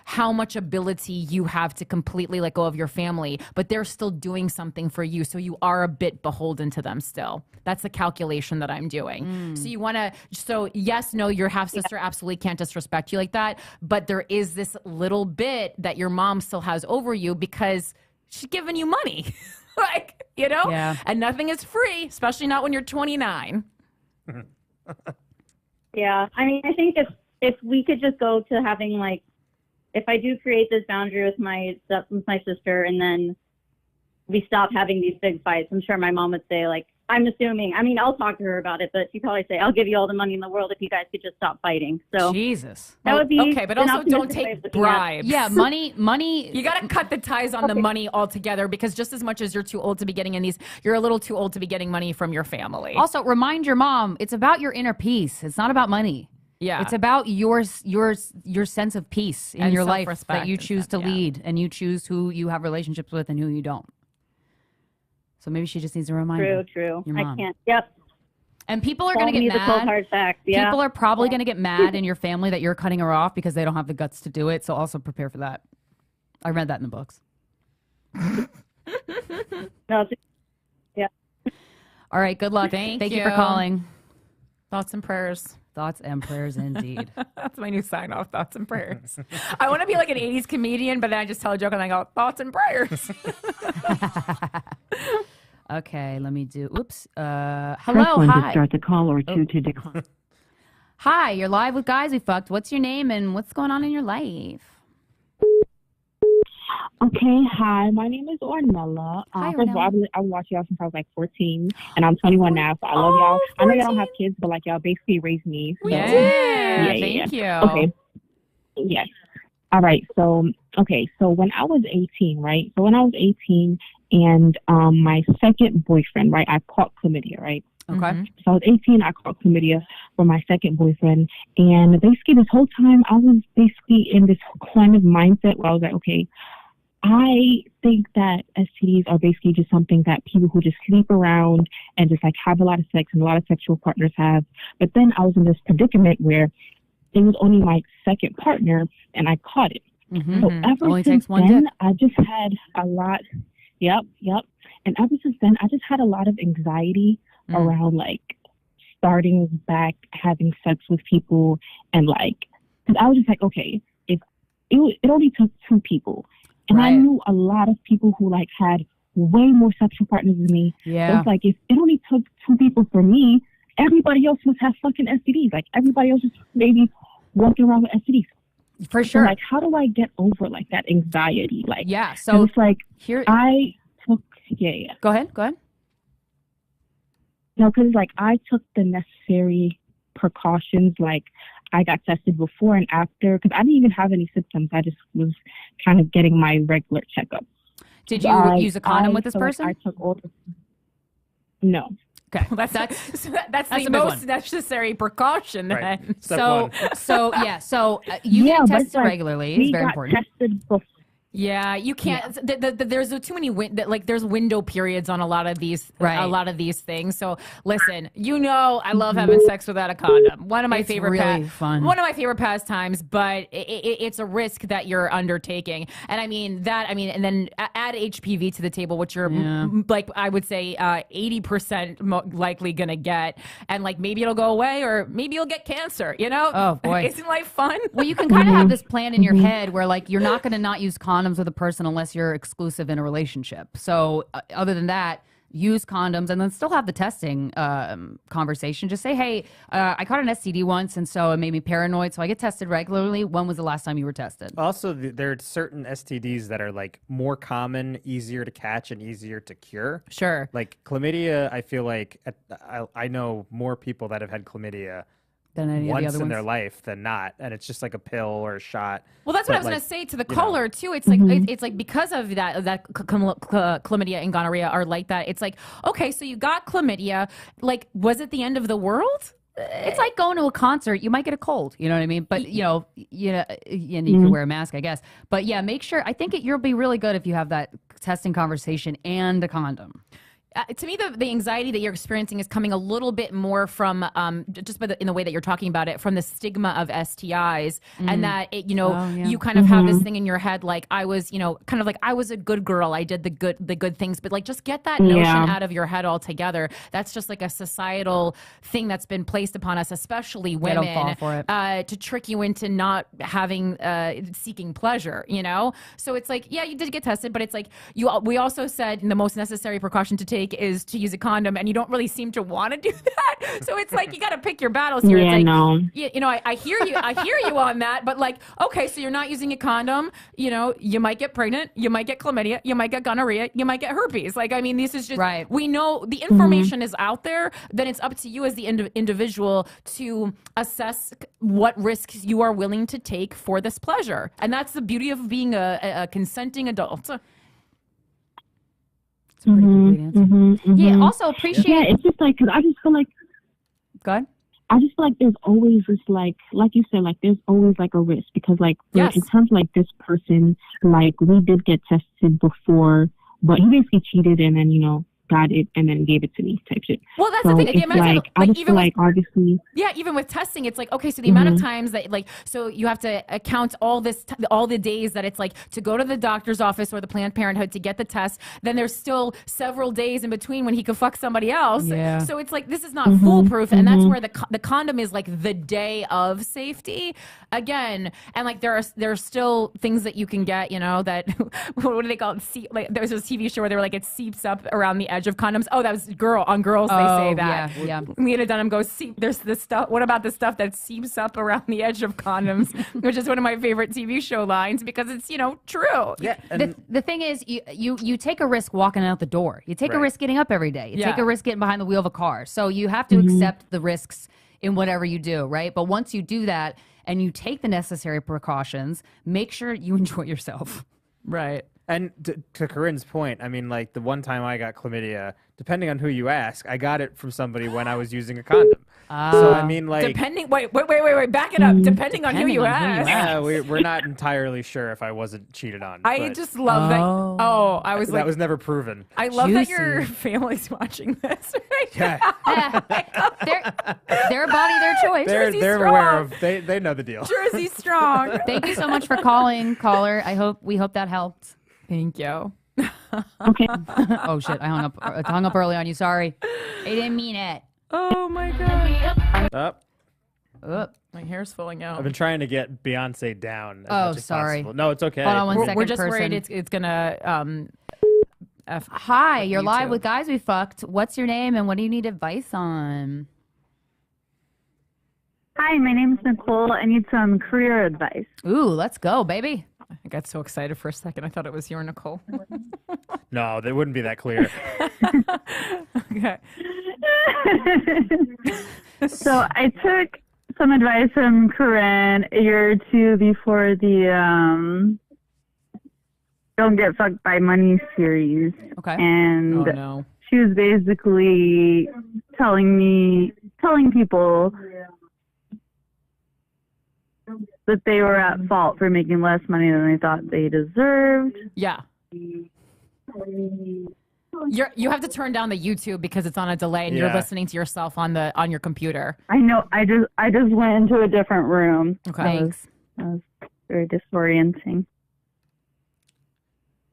how much ability you have to completely let go of your family, but they're still doing something for you. So you are a bit beholden to them still. That's the calculation that I'm doing. So you want to, your half sister absolutely can't disrespect you like that. But there is this little bit that your mom still has over you because she's giving you money, and nothing is free, especially not when you're 29. Yeah. I mean, I think if we could just go to having if I do create this boundary with my sister, and then we stop having these big fights, I'm sure my mom would say, I'm assuming, I mean, I'll talk to her about it, but she'd probably say, I'll give you all the money in the world if you guys could just stop fighting. So Jesus. That would be okay, but also don't take bribes. Yeah, money. You got to cut the ties on the money altogether, because just as much as you're too old to be getting in these, you're a little too old to be getting money from your family. Also, remind your mom, it's about your inner peace. It's not about money. Yeah. It's about your sense of peace in your life that you choose to lead, and you choose who you have relationships with and who you don't. So maybe she just needs a reminder. True. Your mom. I can't. Yep. And people are going to get mad. The cold hard facts. Yeah. People are probably going to get mad in your family that you're cutting her off because they don't have the guts to do it. So also prepare for that. I read that in the books. Yeah. All right. Good luck. Thank you for calling. Thoughts and prayers. Thoughts and prayers indeed. That's my new sign off. Thoughts and prayers. I want to be like an 80s comedian, but then I just tell a joke and I go, thoughts and prayers. Okay, let me do. Oops. Hello. Hi. Press 1 to start the call, or 2 to decline. Hi, you're live with Guys We Fucked. What's your name and what's going on in your life? Okay, hi. My name is Ornella. First of all, I've watched y'all since I was 14, and I'm 21 now, so I love y'all. 14. I know y'all don't have kids, but y'all basically raised me. So. Thank you. Okay. Yes. All right. So when I was 18, right? So when I was 18, and my second boyfriend, right? I caught chlamydia, right? Okay. So I was 18. I caught chlamydia from my second boyfriend, and basically this whole time I was basically in this kind of mindset where I was like, okay, I think that STDs are basically just something that people who just sleep around and just have a lot of sex and a lot of sexual partners have. But then I was in this predicament where it was only my second partner and I caught it. So ever Only since takes one then, dick. I just had a lot. Yep. And ever since then, I just had a lot of anxiety around like starting back having sex with people, and like, because I was just like, okay, if it only took 2 people, and I knew a lot of people who like had way more sexual partners than me. Yeah. So it's like, if it only took 2 people for me, everybody else must have fucking STDs. Like everybody else is maybe walking around with STDs. For sure. So, like, how do I get over like that anxiety? Like, Yeah. So it's like here, I took Go ahead. No, because like I took the necessary precautions. Like I got tested before and after, because I didn't even have any symptoms. I just was kind of getting my regular checkup. Did you use a condom with this so, like, person? I took all the. No. Okay. Well, that's the a big most one. necessary precaution. Right. Then. Step So one. so you Yeah, get but it's tested like, regularly. we It's very got important. tested before. Yeah, you can't. There's too many there's window periods on a lot of these things. So listen, I love having sex without a condom. One of my It's favorite really fun. One of my favorite pastimes, but it's a risk that you're undertaking. And and then add HPV to the table, which you're like I would say 80% likely gonna get, and like maybe it'll go away or maybe you'll get cancer. Oh boy, isn't life fun? Well, you can kind of have this plan in your head where like you're not going to not use condoms with a person unless you're exclusive in a relationship. So other than that, use condoms and then still have the testing conversation. Just say, hey, I caught an STD once and so it made me paranoid. So I get tested regularly. When was the last time you were tested? Also, there are certain STDs that are like more common, easier to catch, and easier to cure. Sure. Like chlamydia, I feel like I know more people that have had chlamydia Than any of the once other in ones? their life than not, and it's just like a pill or a shot. Well, that's what I was going to say to the caller too. It's like it's like because of that chlamydia and gonorrhea are like that. It's like, okay, so you got chlamydia. Like, was it the end of the world? It's like going to a concert. You might get a cold. You know what I mean? But and you can wear a mask, I guess. But yeah, make sure. I think you'll be really good if you have that testing conversation and a condom. To me, the anxiety that you're experiencing is coming a little bit more from just in the way that you're talking about it, from the stigma of STIs, and that you kind of have this thing in your head, like I was, kind of like I was a good girl, I did the good things, but like just get that notion out of your head altogether. That's just like a societal thing that's been placed upon us, especially women, don't fall for it. To trick you into not having seeking pleasure. So it's like, yeah, you did get tested, but it's like we also said the most necessary precaution to take is to use a condom, and you don't really seem to want to do that. So it's like you got to pick your battles here. Yeah, it's like, no. I hear you on that, but like, okay, so you're not using a condom. You might get pregnant, you might get chlamydia, you might get gonorrhea, you might get herpes. Like, I mean, this is just right. We know the information is out there. Then it's up to you as the individual to assess what risks you are willing to take for this pleasure, and that's the beauty of being a consenting adult. Pretty complete answer. Yeah. Also appreciate. Yeah, it's just like, because I just feel like. Go ahead. I just feel like there's always this like you said, like there's always like a risk, because like in terms of like this person, like we did get tested before, but he basically cheated and then got it and then gave it to me type shit. Well, that's so the thing. It's like, I just feel like obviously. Yeah, even with testing, it's like, okay, so the amount of times that like, so you have to account all the days that it's like to go to the doctor's office or the Planned Parenthood to get the test. Then there's still several days in between when he could fuck somebody else. Yeah. So it's like, this is not foolproof. And that's where the condom is like the day of safety again. And like, there are still things that you can get, that, what do they call it? Like there was this TV show where they were like, it seeps up around the edge of condoms. Oh, that was on Girls. They say that. Yeah. Lena Dunham goes, there's this stuff. What about the stuff that seeps up around the edge of condoms? Which is one of my favorite TV show lines because it's, true. Yeah. The thing is, you take a risk walking out the door. You take a risk getting up every day. You take a risk getting behind the wheel of a car. So you have to accept the risks in whatever you do, right? But once you do that and you take the necessary precautions, make sure you enjoy yourself. Right. And to Corinne's point, I mean, like the one time I got chlamydia, depending on who you ask, I got it from somebody when I was using a condom. So I mean, like, Depending, wait, back it up. Depending on who you ask. yeah, we're not entirely sure if I wasn't cheated on. I but just love that. Oh, I was that like, was never proven. I love that Juicy. your family's watching this. Right Yeah, Their body, their choice. they're Jersey aware strong. of. They know the deal. Jersey strong. Thank you so much for calling, caller. We hope that helped. Thank you. Okay. Oh shit, I hung up early on you. Sorry. I didn't mean it. Oh my god. Up. My hair's falling out. I've been trying to get Beyonce down. As Oh, much as sorry. possible. No, it's okay. Hold on one We're second, just person. worried it's gonna. Hi, you're You live too. with Guys We Fucked. What's your name and what do you need advice on? Hi, my name is Nicole. I need some career advice. Ooh, let's go, baby. I got so excited for a second. I thought it was your Nicole. No, they wouldn't be that clear. Okay. So I took some advice from Corinne a year or two before the Don't Get Fucked by Money series. Okay. And Oh no. she was basically telling people that they were at fault for making less money than they thought they deserved. Yeah. You have to turn down the YouTube because it's on a delay and you're Yeah. listening to yourself on your computer. I know. I just went into a different room. Okay. Thanks. That was very disorienting.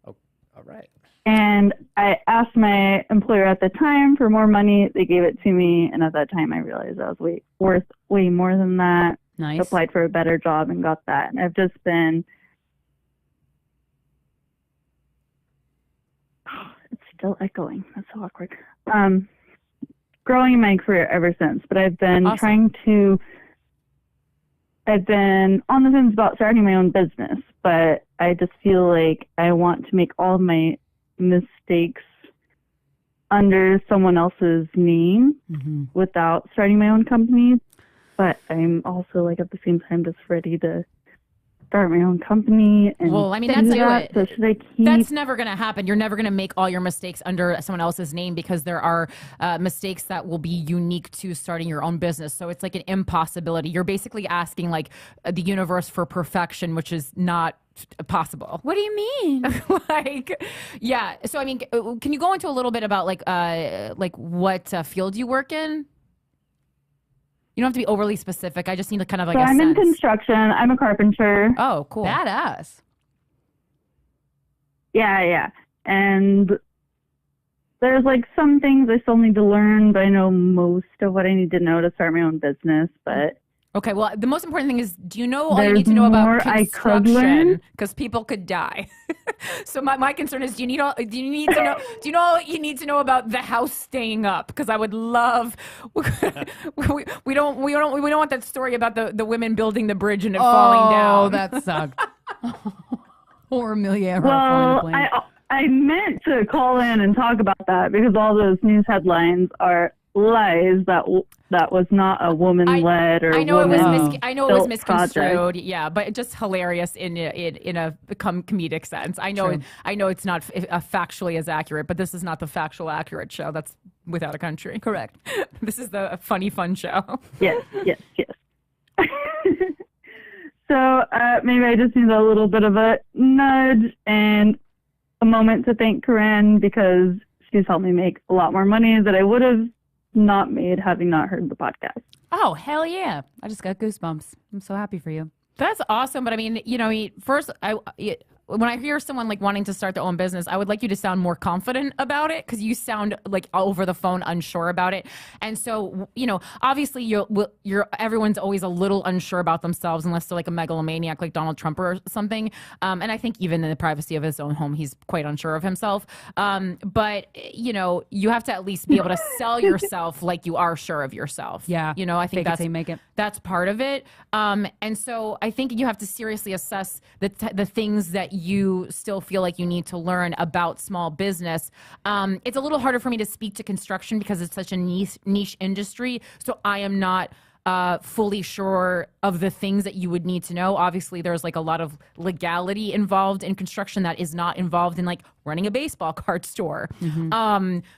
Oh, all right. And I asked my employer at the time for more money. They gave it to me, and at that time I realized I was worth way more than that. Nice. Applied for a better job and got that. And I've just been. It's still echoing. That's so awkward. Growing in my career ever since, but I've been Awesome. I've been on the fence about starting my own business, but I just feel like I want to make all of my mistakes under someone else's name without starting my own company. But I'm also like at the same time just ready to start my own company. And Well, I mean, do that's that. So should I keep? That's never going to happen. You're never going to make all your mistakes under someone else's name because there are mistakes that will be unique to starting your own business. So it's like an impossibility. You're basically asking like the universe for perfection, which is not possible. What do you mean? Like, yeah. So I mean, can you go into a little bit about like what field you work in? You don't have to be overly specific. I just need to kind of like So a I'm in sense. construction. I'm a carpenter. Oh, cool. Badass. Yeah. And there's like some things I still need to learn, but I know most of what I need to know to start my own business. But Okay, well, the most important thing is, do you know all you There's need to know about more I could construction? learn. Because people could die. So my concern is, do you need all you need to know about the house staying up? Because I would love. we don't want that story about the women building the bridge and it falling down. Oh, that sucked. Or Amelia. well, I meant to call in and talk about that because all those news headlines are lies that was not a woman-led or I know it was woman-built misconstrued, project. yeah, but just hilarious in a comedic sense. I know it's not factually as accurate, but this is not the factual accurate show. That's Without a Country. Correct. This is the funny fun show. Yes. So maybe I just need a little bit of a nudge and a moment to thank Corinne because she's helped me make a lot more money that I would have not made having not heard the podcast. Oh, hell yeah. I just got goosebumps. I'm so happy for you. That's awesome, but I mean, first, when I hear someone like wanting to start their own business, I would like you to sound more confident about it because you sound like over the phone unsure about it. And so, obviously, everyone's always a little unsure about themselves unless they're like a megalomaniac like Donald Trump or something. And I think even in the privacy of his own home, he's quite unsure of himself. But you have to at least be able to sell yourself like you are sure of yourself. Yeah. I think Fake it till you make it. that's part of it. And so I think you have to seriously assess the things that you still feel like you need to learn about small business. It's a little harder for me to speak to construction because it's such a niche industry. So I am not fully sure of the things that you would need to know. Obviously, there's like a lot of legality involved in construction that is not involved in like running a baseball card store.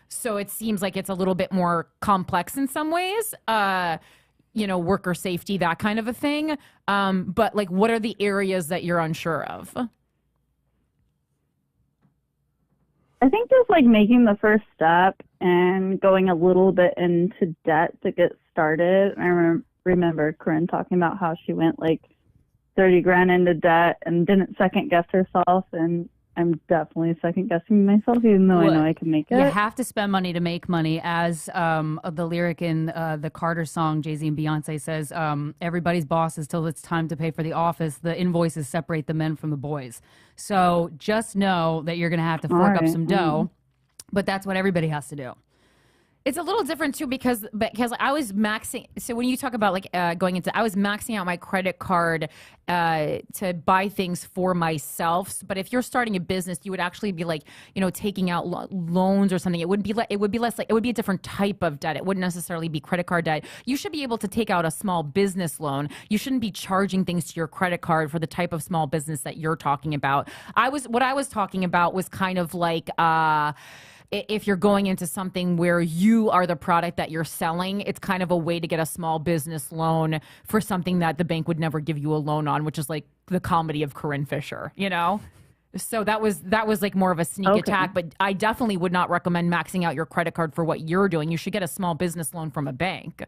So it seems like it's a little bit more complex in some ways. Worker safety, that kind of a thing. But like, what are the areas that you're unsure of? I think just like making the first step and going a little bit into debt to get started. I remember Corinne talking about how she went like 30 grand into debt and didn't second guess herself. And I'm definitely second guessing myself, even though I know I can make it. You have to spend money to make money. As the lyric in the Carter song, Jay-Z and Beyonce says, everybody's boss is till it's time to pay for the office. The invoices separate the men from the boys. So just know that you're going to have to fork up some dough, but that's what everybody has to do. It's a little different too because I was maxing. So when you talk about like going into, I was maxing out my credit card to buy things for myself. But if you're starting a business, you would actually be like, taking out loans or something. It would be like, it would be a different type of debt. It wouldn't necessarily be credit card debt. You should be able to take out a small business loan. You shouldn't be charging things to your credit card for the type of small business that you're talking about. What I was talking about was kind of like, if you're going into something where you are the product that you're selling, it's kind of a way to get a small business loan for something that the bank would never give you a loan on, which is like the comedy of Corinne Fisher, So that was like more of a sneak attack, but I definitely would not recommend maxing out your credit card for what you're doing. You should get a small business loan from a bank.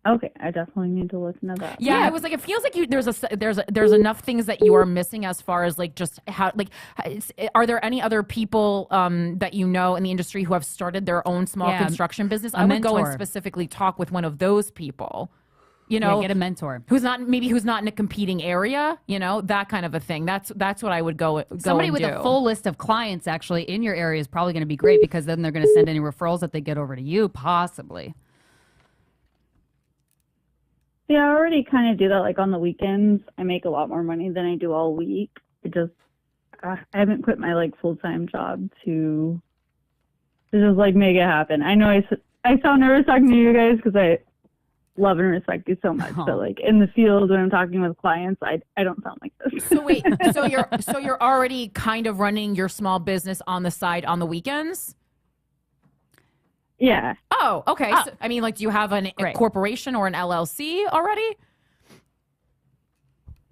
Okay, I definitely need to listen to that. Yeah, I was like, it feels like there's enough things that you are missing as far as like just how are there any other people that in the industry who have started their own small construction business? I would go and specifically talk with one of those people. Get a mentor who's not in a competing area, that kind of a thing. That's what I would go Somebody with a full list of clients actually in your area is probably going to be great because then they're going to send any referrals that they get over to you, possibly. Yeah, I already kind of do that. Like on the weekends, I make a lot more money than I do all week. I haven't quit my like full-time job to just like make it happen. I know I sound nervous talking to you guys because I love and respect you so much. But like in the field when I'm talking with clients, I don't sound like this. So wait, so you're already kind of running your small business on the side on the weekends? Yeah. Oh, okay. So, I mean, like, do you have a corporation or an LLC already?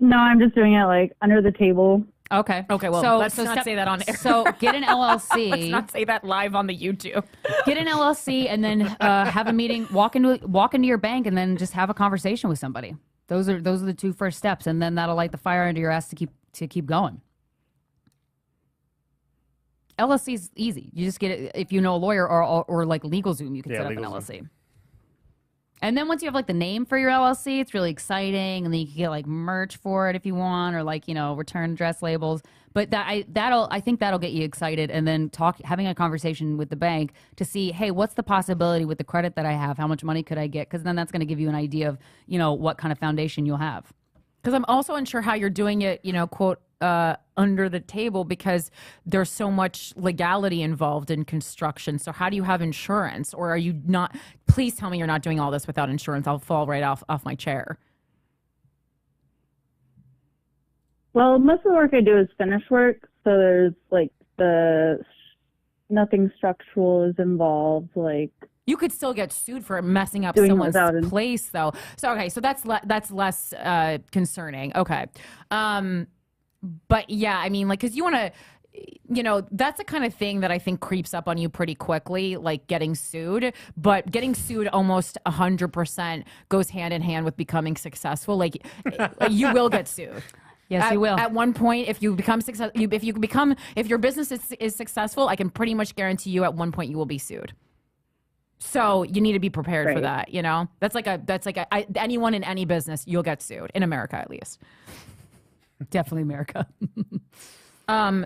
No, I'm just doing it like under the table. Okay. Well, let's not say that on air. So get an LLC. Let's not say that live on the YouTube. Get an LLC and then have a meeting. Walk into your bank and then just have a conversation with somebody. Those are the two first steps, and then that'll light the fire under your ass to keep going. LLC is easy. You just get it if you know a lawyer or like LegalZoom, you can set up an LLC. And then once you have like the name for your LLC, it's really exciting, and then you can get like merch for it if you want, or like return address labels. But I think that'll get you excited, and then having a conversation with the bank to see, hey, what's the possibility with the credit that I have? How much money could I get? Because then that's going to give you an idea of what kind of foundation you'll have. Because I'm also unsure how you're doing it, quote, under the table, because there's so much legality involved in construction. So how do you have insurance? Or are you not? Please tell me you're not doing all this without insurance. I'll fall right off my chair. Well, most of the work I do is finish work. So there's like nothing structural is involved. Like, you could still get sued for messing up someone's place, though. So okay, so that's less concerning. Okay, but yeah, I mean, like, because you want to, that's the kind of thing that I think creeps up on you pretty quickly, like getting sued. But getting sued almost 100% goes hand in hand with becoming successful. Like you will get sued. Yes, you will. At one point, if you become if your business is successful, I can pretty much guarantee you at one point you will be sued. So you need to be prepared for that. That's like anyone in any business, you'll get sued in America, at least. Definitely America.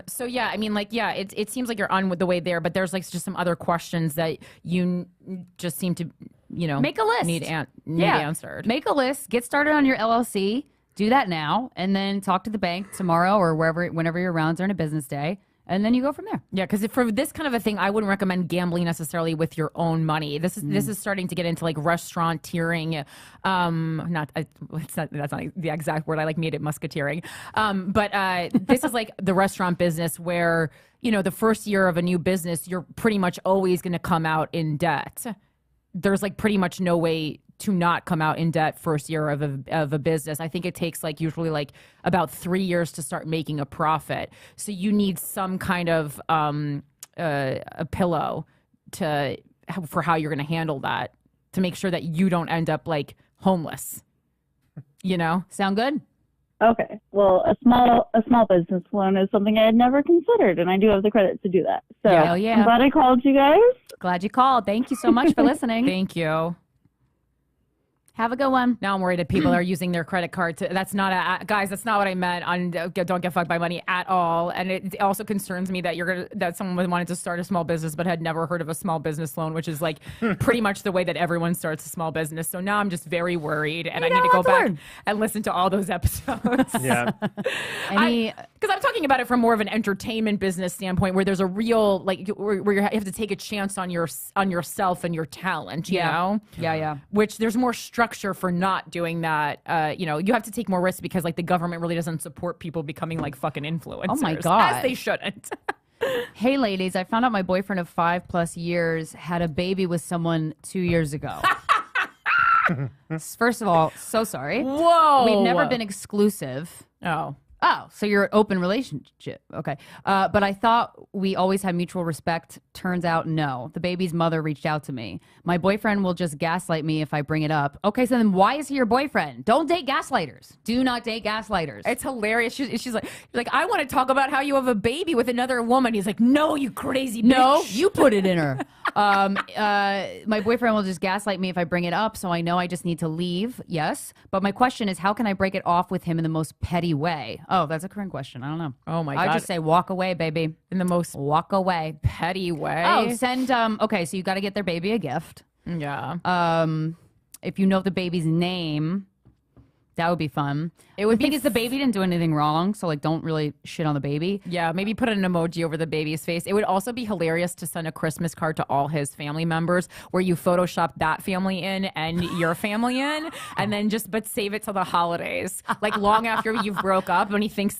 So yeah, I mean, like, yeah, it seems like you're on with the way there, but there's like just some other questions that you just seem to, make a list. Need answered. Make a list. Get started on your LLC. Do that now, and then talk to the bank tomorrow or whenever your rounds are on a business day, and then you go from there. Yeah, because for this kind of a thing, I wouldn't recommend gambling necessarily with your own money. This is starting to get into like restauranteering. That's not the exact word. I made it musketeering. But this is like the restaurant business where, you know, the first year of a new business, you're pretty much always going to come out in debt. There's like pretty much no way to not come out in debt first year of a business. I think it takes like usually like about 3 years to start making a profit. So you need some kind of a pillow for how you're going to handle that, to make sure that you don't end up like homeless. You know? Sound good? Okay. Well, a small business loan is something I had never considered, and I do have the credit to do that. So yeah. I'm glad I called you guys. Glad you called. Thank you so much for listening. Thank you. Have a good one. Now I'm worried that people are using their credit card to. That's not guys. That's not what I meant. On don't get fucked by money at all. And it also concerns me that someone wanted to start a small business but had never heard of a small business loan, which is like pretty much the way that everyone starts a small business. So now I'm just very worried, and I need to go back and listen to all those episodes. Yeah. Because I'm talking about it from more of an entertainment business standpoint, where there's a real where you have to take a chance on yourself and your talent. You know. Yeah. Which there's more structure for not doing that. You have to take more risks because like the government really doesn't support people becoming like fucking influencers. Oh my God. As they shouldn't. Hey ladies, I found out my boyfriend of 5+ years had a baby with someone 2 years ago. First of all, so sorry. Whoa. We've never been exclusive. Oh, so you're an open relationship. Okay. But I thought we always had mutual respect. Turns out, no. The baby's mother reached out to me. My boyfriend will just gaslight me if I bring it up. Okay, so then why is he your boyfriend? Don't date gaslighters. Do not date gaslighters. It's hilarious. She's like, I want to talk about how you have a baby with another woman. He's like, no, you crazy bitch. No, you put it in her. My boyfriend will just gaslight me if I bring it up, so I know I just need to leave. Yes. But my question is, how can I break it off with him in the most petty way? Oh, that's a Corinne question. I don't know. Oh my God. I just say walk away, baby. In the most walk away. petty way. Oh, send okay, so you got to get their baby a gift. Yeah. If you know the baby's name, that would be fun. It would the thing is the baby didn't do anything wrong, so like don't really shit on the baby. Yeah, maybe put an emoji over the baby's face. It would also be hilarious to send a Christmas card to all his family members where you Photoshop that family in and your family in, and then but save it till the holidays. Like long after you've broke up, when he thinks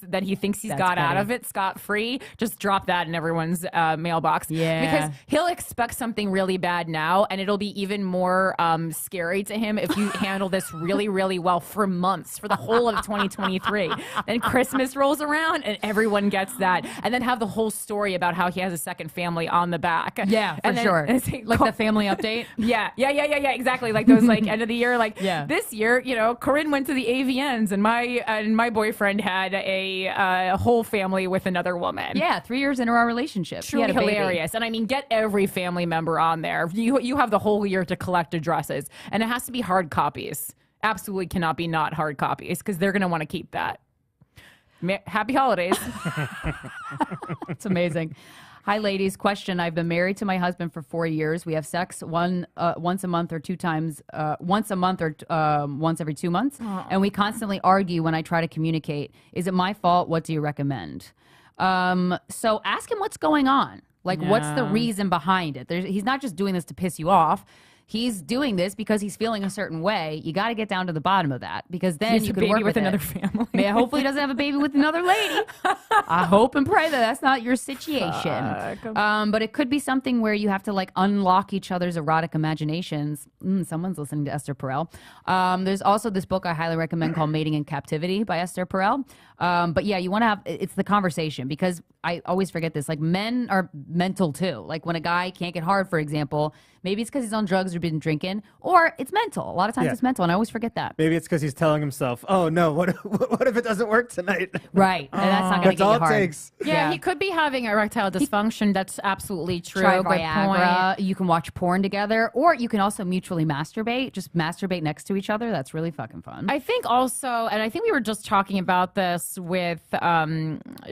he's got out of it scot-free, just drop that in everyone's mailbox. Yeah. Because he'll expect something really bad now, and it'll be even more scary to him if you handle this really, really well for months, for the whole of 2023. Then Christmas rolls around and everyone gets that, and then have the whole story about how he has a second family on the back. Yeah, for and then, sure. And say, like the family update. Yeah, exactly. Like those like end of the year. Like this year, Corinne went to the AVNs, and my boyfriend had a whole family with another woman. Yeah, 3 years into our relationship. Truly hilarious. And I mean, get every family member on there. You have the whole year to collect addresses, and it has to be hard copies. Absolutely cannot be not hard copies, because they're going to want to keep that. Happy holidays. It's amazing. Hi, ladies. Question. I've been married to my husband for 4 years. We have sex once a month or once every 2 months. And we constantly argue when I try to communicate. Is it my fault? What do you recommend? So ask him what's going on. Like, what's the reason behind it? He's not just doing this to piss you off. He's doing this because he's feeling a certain way. You got to get down to the bottom of that, because then you could work with another family. Hopefully he doesn't have a baby with another lady. I hope and pray that that's not your situation. But it could be something where you have to like unlock each other's erotic imaginations. Someone's listening to Esther Perel. There's also this book I highly recommend called Mating in Captivity by Esther Perel. But yeah, you want to it's the conversation, because I always forget this. Like, men are mental too. Like when a guy can't get hard, for example, maybe it's because he's on drugs or been drinking, or it's mental. A lot of times it's mental, and I always forget that. Maybe it's because he's telling himself, "Oh no, what if it doesn't work tonight?" Right, and that's not going to get you hard. Takes. Yeah, he could be having erectile dysfunction. That's absolutely true. Try Good Viagra. point. You can watch porn together, or you can also mutually masturbate. Just masturbate next to each other. That's really fucking fun. I think also, and I think we were just talking about this with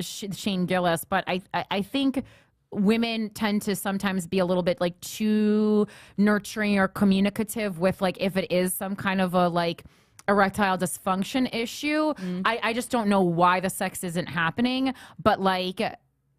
Shane Gillis, but I think women tend to sometimes be a little bit like too nurturing or communicative with, like, if it is some kind of a like erectile dysfunction issue. I just don't know why the sex isn't happening, but like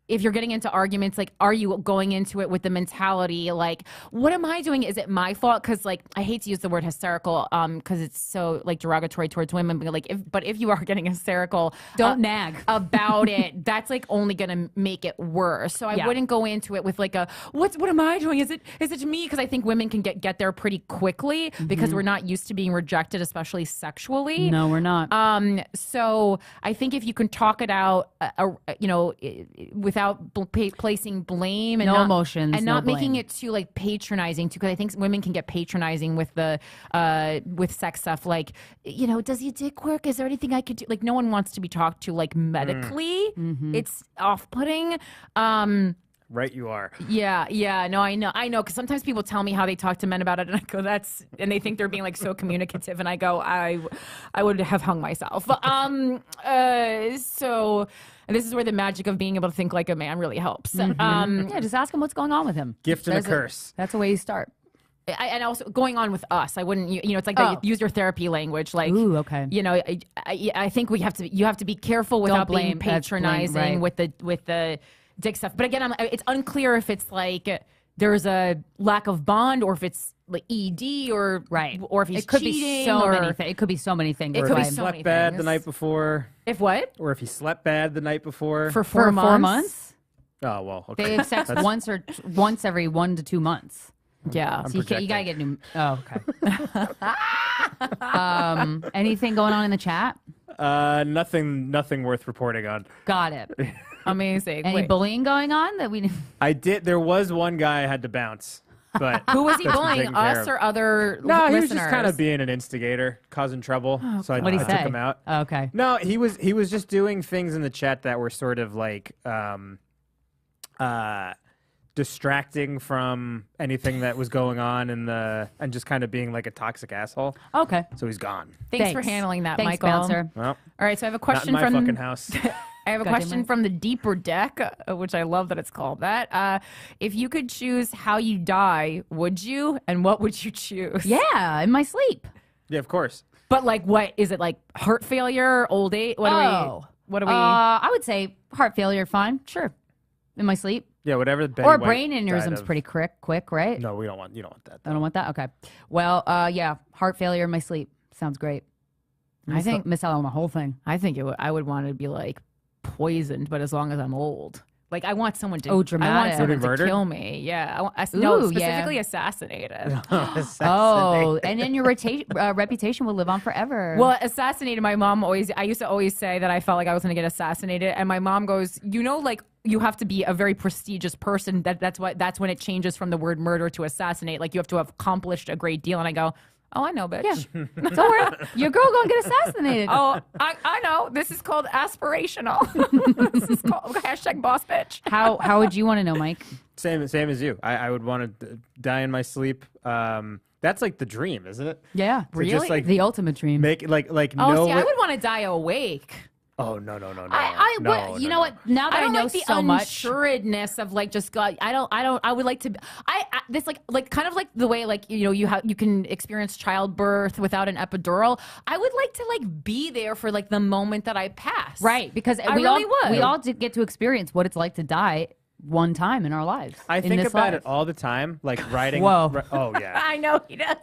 if you're getting into arguments, like, are you going into it with the mentality, like, what am I doing? Is it my fault? Because, like, I hate to use the word hysterical because it's so, like, derogatory towards women. But, like, if you are getting hysterical, Don't nag about it, that's, like, only going to make it worse. So I wouldn't go into it with, like, what am I doing? Is it me? Because I think women can get there pretty quickly because we're not used to being rejected, especially sexually. No, we're not. So I think if you can talk it out, without placing blame and No not, emotions, and no not making blame. it too like patronizing too, because I think women can get patronizing with the with sex stuff. Like, does your dick work? Is there anything I could do? Like, no one wants to be talked to like medically. It's off-putting. Right, you are. Yeah. No, I know. Because sometimes people tell me how they talk to men about it, and I go, and they think they're being like so communicative, and I go, I would have hung myself. So this is where the magic of being able to think like a man really helps. Yeah, just ask him what's going on with him. Gift and a curse. That's the way you start. And also going on with us, I wouldn't. It's like that, use your therapy language. Like, ooh, okay. I think you have to be careful without being blame. That's blame, patronizing right. with the dick stuff. But again, it's unclear if it's like there's a lack of bond or if it's like ED or or if he's it could cheating. be so many things. It could be so many things. It Or could if be he so slept many bad things. the night before. If what? Or if he slept bad the night before. For 4 months. 4 months. Oh, well, okay. They have sex once every 1 to 2 months. Yeah. So you gotta get new. Oh, okay. Anything going on in the chat? Nothing worth reporting on. Got it. Amazing. Any bullying going on that we? I did. There was one guy I had to bounce, but Who was he that's been bullying? taken care Us of. or other No, listeners? he was just kind of being an instigator, causing trouble. So I What'd he took say? him out. Oh, okay. No, he was just doing things in the chat that were sort of like distracting from anything that was going on and just kind of being like a toxic asshole. Okay. So he's gone. Thanks for handling that, Thanks, Michael. bouncer. Well, All right, so I have a not in question my from fucking house. I have a Goddamn question right. from the deeper deck, which I love that it's called that. If you could choose how you die, would you? And what would you choose? Yeah, in my sleep. Yeah, of course. But like, what is it? Like heart failure, old age? What are we? I would say heart failure. Fine, sure. In my sleep. Yeah, whatever. Betty Or White brain died aneurysm's of. pretty quick, right? No, you don't want that. I don't want that. Okay. Well, yeah, heart failure in my sleep sounds great. I think miss out on the whole thing. I think I would want to be like poisoned, but as long as I'm old. Like I want someone to. Oh, I dramatic. want someone to Murdered? kill me. Yeah. No, Ooh, yeah. specifically assassinated. Oh, and then your reputation will live on forever. Well, assassinated. My mom I used to always say that I felt like I was going to get assassinated, and my mom goes, like you have to be a very prestigious person. That's when it changes from the word murder to assassinate. Like you have to have accomplished a great deal. And I go, oh, I know, bitch. Yeah. Don't worry, your girl gonna get assassinated. Oh, I know. This is called aspirational. This is called #boss bitch. How would you want to know, Mike? Same as you. I would want to die in my sleep. That's like the dream, isn't it? Yeah, To just, like, the ultimate dream. Make like Oh, no. see, I would want to die awake. Oh no. You know what? Now that I know like the so much, unsuredness of like just God. I would like to. This like kind of like the way like you can experience childbirth without an epidural. I would like to like be there for like the moment that I pass. right? Because I really would. we all get to experience what it's like to die one time in our lives. I in think this about life. it all the time, like riding. Whoa. Oh yeah. I know he does.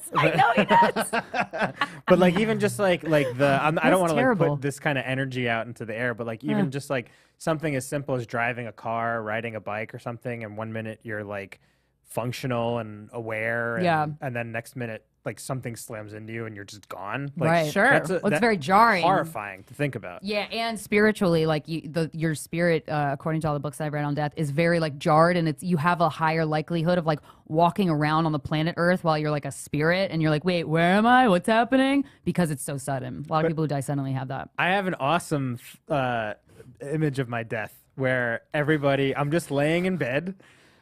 But like even just like the I don't That's want to like terrible. put this kind of energy out into the air, but like even just like something as simple as driving a car, riding a bike or something, and 1 minute you're like functional and aware, and then next minute like something slams into you and you're just gone. Like, Right. Sure. That's Well, it's very jarring. horrifying to think about. Yeah, and spiritually, like your spirit, according to all the books I've read on death, is very like jarred, and you have a higher likelihood of like walking around on the planet Earth while you're like a spirit, and you're like, wait, where am I? What's happening? Because it's so sudden. A lot of people who die suddenly have that. I have an awesome image of my death where I'm just laying in bed,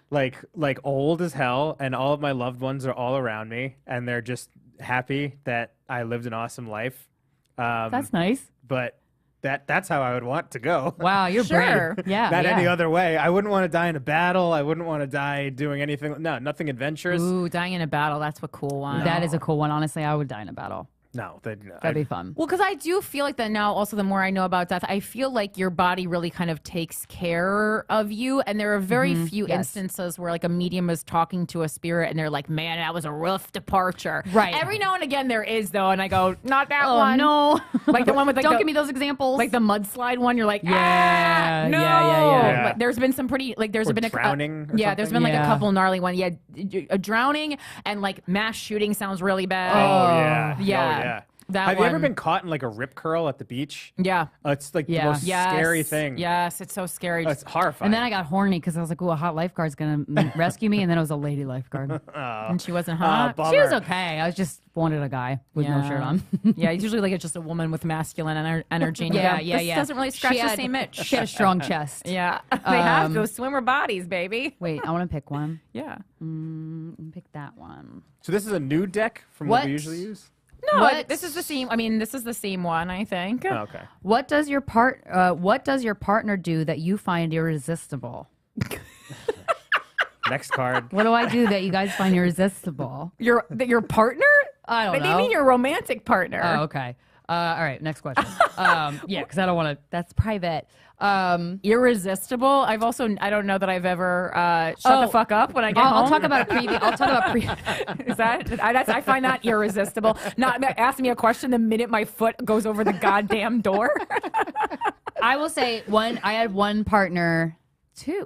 like old as hell, and all of my loved ones are all around me, and they're just happy that I lived an awesome life. That's nice. But that's how I would want to go. Wow, you're Sure. brave. Yeah. Not yeah. any other way. I wouldn't want to die in a battle. I wouldn't want to die doing anything. No, nothing adventurous. Ooh, dying in a battle. That's a cool one. That is a cool one. Honestly, I would die in a battle. No, That'd be fun. Well, because I do feel like that now. Also, the more I know about death, I feel like your body really kind of takes care of you. And there are very few instances where like a medium is talking to a spirit and they're like, "Man, that was a rough departure." Right. Every now and again there is though, and I go, "Not that Oh one." no! Like the one with like Don't give me those examples. like the mudslide one. You're like, Yeah, no. yeah. Like, there's been some pretty like there's Or been drowning or yeah, there's something? been like a Yeah. couple gnarly one. Yeah, a drowning and like mass shooting sounds really bad. Oh yeah. Yeah. Oh, yeah. That Have you ever one. been caught in like a rip curl at the beach? Yeah. It's like the Yeah. most scary thing. Yes, it's so scary. It's horrifying. and then I got horny because I was like, "Ooh, a hot lifeguard's gonna rescue me," and then it was a lady lifeguard. And she wasn't hot. bummer. She was okay. I just wanted a guy with no shirt on. Yeah, it's usually like it's just a woman with masculine energy. And you Yeah, go, yeah, this yeah. doesn't really scratch She the had- same itch. She had a strong chest. Yeah, they have those swimmer bodies, baby. Wait, I want to pick one. Yeah. Pick that one. So this is a new deck from what we usually use? No, What? this is the same. I mean, this is the same one, I think. Oh, okay. What does your partner do that you find irresistible? Next card. What do I do that you guys find irresistible? Your partner? I don't They know. mean your romantic partner. Oh, okay. All right, next question. Yeah, because I don't want to. That's private. Irresistible. I don't know that I've ever shut the fuck up when I get home. I'll talk about a preview. I'll talk about Is I find that irresistible. Not asking me a question the minute my foot goes over the goddamn door. I will say I had one partner,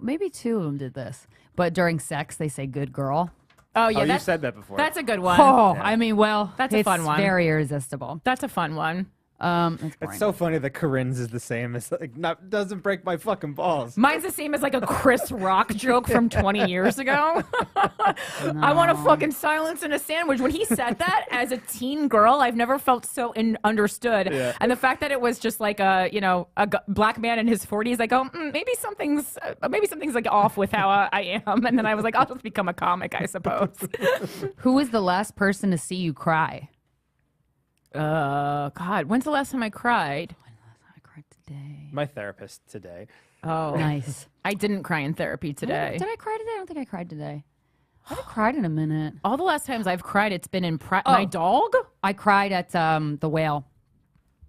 maybe two of them did this, but during sex they say "good girl." Oh yeah, Oh, you said that before. that's a good one. Oh, I mean, well, That's a it's fun one. Very irresistible. That's a fun one. It's boring. It's so funny that Corinne's is the same. It's like doesn't break my fucking balls. Mine's the same as like a Chris Rock joke from 20 years ago. I want a fucking silence and a sandwich. When he said that as a teen girl, I've never felt so understood. Yeah. And the fact that it was just like a black man in his 40s, I go, maybe something's like off with how I am. And then I was like, I'll just become a comic, I suppose. Who was the last person to see you cry? God, when's the last time I cried? I cried today. My therapist today. Oh, Nice. I didn't cry in therapy today. Did I cry today? I don't think I cried today. I haven't cried in a minute. All the last times I've cried, it's been in my dog. I cried at The Whale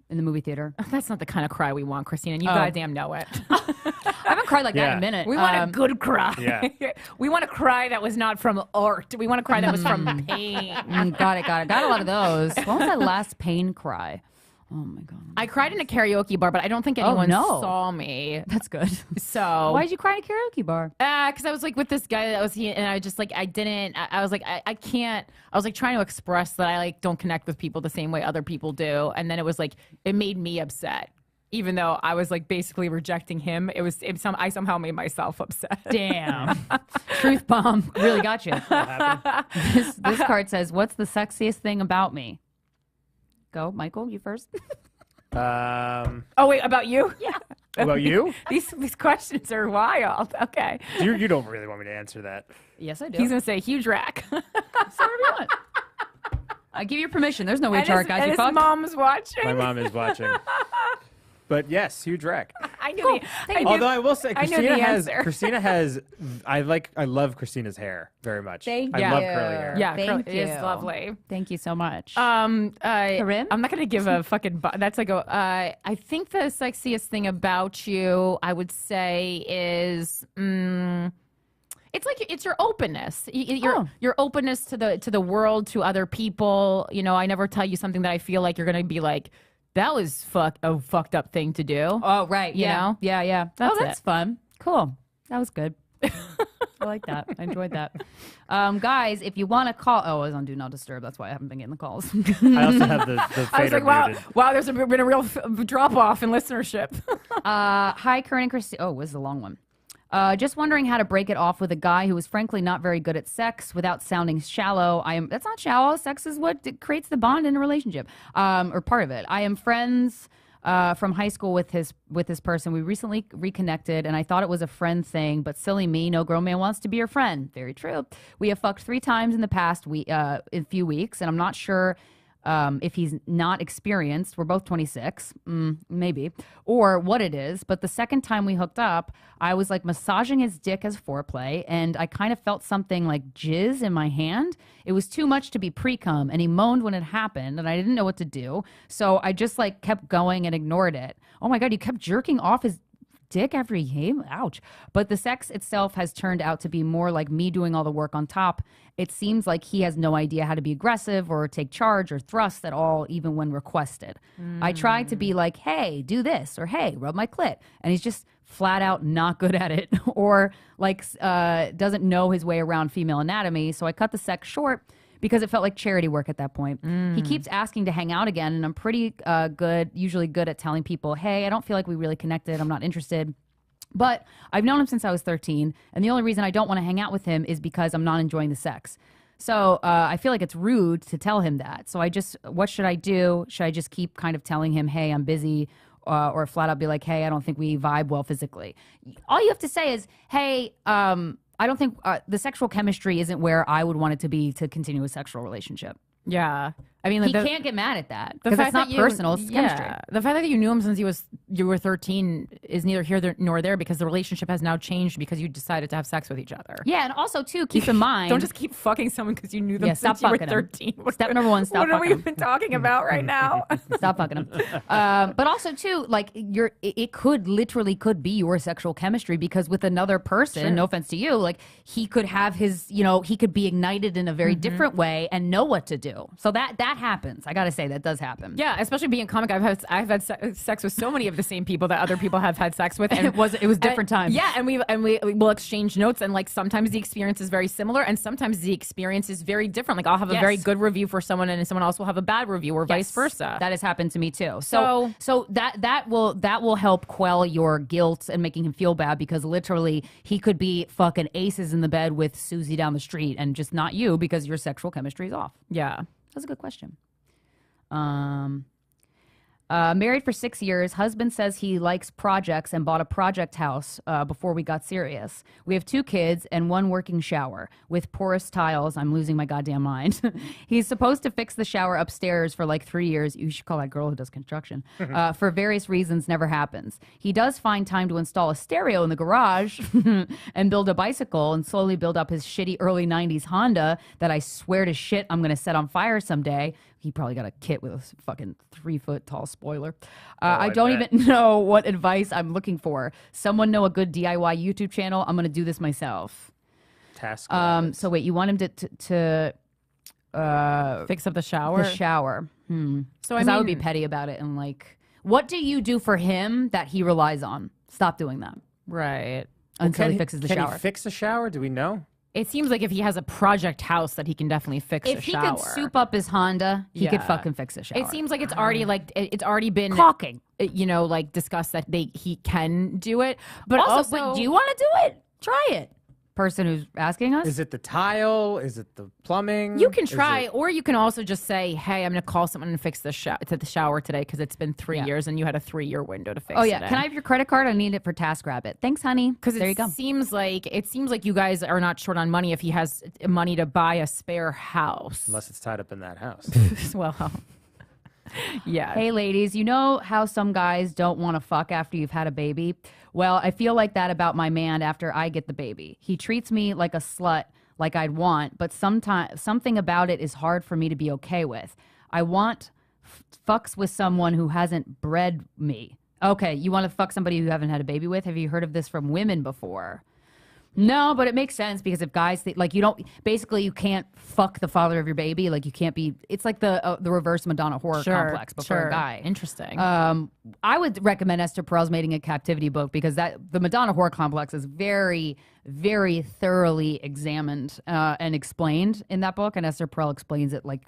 in the movie theater. That's not the kind of cry we want, Christina. And you goddamn know it. I haven't cried like that in Yeah. a minute. We want a good cry. Yeah. We want a cry that was not from art. We want a cry that was from pain. Got it. Got a lot of those. When was that last pain cry? Oh my god. I cried in a karaoke bar, but I don't think anyone no. saw me. That's good. So Why did you cry in a karaoke bar? because I was like with this guy that was he, and I just like I was like I can't. I was like trying to express that I like don't connect with people the same way other people do, and then it was like it made me upset. Even though I was like basically rejecting him, I somehow made myself upset. Damn. Truth bomb. Really got you. This card says, "What's the sexiest thing about me?" Go, Michael. You first. Um, Oh wait, about you? Yeah. about you? These questions are wild. Okay. You don't really want me to answer that. Yes, I do. He's gonna say huge rack. Say whatever you want. I give you permission. There's no HR, guys. and You his fucked. mom's watching. My mom is watching. But yes, huge wreck. I knew. Although I will say, I know the answer. Christina has. I love Christina's hair very much. Thank I you. love curly hair. Yeah, Thank it is you. lovely. Thank you so much. Corinne? I'm not going to give a fucking. That's like I think the sexiest thing about you, I would say, is. It's like it's your openness. Your openness to the world, to other people. You know, I never tell you something that I feel like you're going to be like, that was a fucked up thing to do. Oh, right. You know? Yeah. That's fun. Cool. That was good. I like that. I enjoyed that. Guys, if you want to call, I was on Do Not Disturb. That's why I haven't been getting the calls. I also have the I was fader like, muted. wow, there's been a real drop off in listenership. Hi, Corinne and Christy. Oh, this is a long one. Just wondering how to break it off with a guy who is frankly not very good at sex without sounding shallow. That's not shallow. Sex is what creates the bond in a relationship, or part of it. I am friends from high school with this person. We recently reconnected, and I thought it was a friend thing, but silly me, no grown man wants to be your friend. Very true. We have fucked 3 times in the past few weeks, and I'm not sure if he's not experienced, we're both 26, maybe, or what it is. But the second time we hooked up, I was like massaging his dick as foreplay, and I kind of felt something like jizz in my hand. It was too much to be pre-cum, and he moaned when it happened, and I didn't know what to do. So I just like kept going and ignored it. Oh my God, you kept jerking off his dick after he came? Ouch. But the sex itself has turned out to be more like me doing all the work on top. It seems like he has no idea how to be aggressive or take charge or thrust at all, even when requested. I tried to be like, hey, do this, or hey, rub my clit. And he's just flat out not good at it, or like doesn't know his way around female anatomy. So I cut the sex short because it felt like charity work at that point. He keeps asking to hang out again, and I'm pretty usually good at telling people, hey, I don't feel like we really connected. I'm not interested. But I've known him since I was 13, and the only reason I don't want to hang out with him is because I'm not enjoying the sex. So I feel like it's rude to tell him that. So what should I do? Should I just keep kind of telling him, hey, I'm busy, or flat out be like, hey, I don't think we vibe well physically? All you have to say is, hey, I don't think the sexual chemistry isn't where I would want it to be to continue a sexual relationship. Yeah. I mean, like he can't get mad at that because it's not personal. It's chemistry. The fact that you knew him since you were 13 is neither here nor there, because the relationship has now changed because you decided to have sex with each other. Yeah, and also too, keep in mind, don't just keep fucking someone because you knew them since you were 13. Step number one, stop. What are we even talking about right now? Stop fucking them. But also too, like it could be your sexual chemistry, because with another person, no offense to you, like he could have his, he could be ignited in a very different way and know what to do. So that happens. I gotta say that does happen. Yeah, especially being a comic, I've had sex with so many of the same people that other people have had sex with, and it was different times. Yeah, and we will exchange notes, and like sometimes the experience is very similar, and sometimes the experience is very different. Like I'll have a very good review for someone, and someone else will have a bad review, or vice versa. That has happened to me too. So that will help quell your guilt and making him feel bad, because literally he could be fucking aces in the bed with Susie down the street and just not you, because your sexual chemistry is off. Yeah. That's a good question. Married for 6 years. Husband says he likes projects and bought a project house before we got serious. We have 2 kids and 1 working shower with porous tiles. I'm losing my goddamn mind. He's supposed to fix the shower upstairs for like 3 years. You should call that girl who does construction. For various reasons, never happens. He does find time to install a stereo in the garage and build a bicycle and slowly build up his shitty early 90s Honda that I swear to shit I'm going to set on fire someday. He probably got a kit with a fucking 3-foot tall spoiler. I don't even know what advice I'm looking for. Someone know a good DIY YouTube channel? I'm going to do this myself. Task. So wait, you want him to fix up the shower? The shower. So I would be petty about it. And like, what do you do for him that he relies on? Stop doing that. Right. Until he fixes the shower. Can he fix the shower? Do we know? It seems like if he has a project house that he can definitely fix a shower. If he could soup up his Honda, he could fucking fix a shower. It seems like it's already it's already been caulking. Like discussed that he can do it. But also do you want to do it? Try it. Person who's asking us? Is it the tile? Is it the plumbing? You can try, or you can also just say, hey, I'm going to call someone and fix the shower today because it's been 3 years and you had a 3-year window to fix it. Oh, yeah. Can I have your credit card? I need it for TaskRabbit. Thanks, honey. Because there you go. It seems like you guys are not short on money if he has money to buy a spare house. Unless it's tied up in that house. Well, yeah. Hey, ladies, you know how some guys don't want to fuck after you've had a baby? Well, I feel like that about my man after I get the baby. He treats me like a slut, like I'd want, but something about it is hard for me to be okay with. I want fucks with someone who hasn't bred me. Okay, you want to fuck somebody who you haven't had a baby with? Have you heard of this from women before? No, but it makes sense, because if guys you can't fuck the father of your baby. Like you can't be. It's like the reverse Madonna horror complex, but for a guy. Interesting. I would recommend Esther Perel's Mating in Captivity book, because the Madonna horror complex is very, very thoroughly examined and explained in that book, and Esther Perel explains it like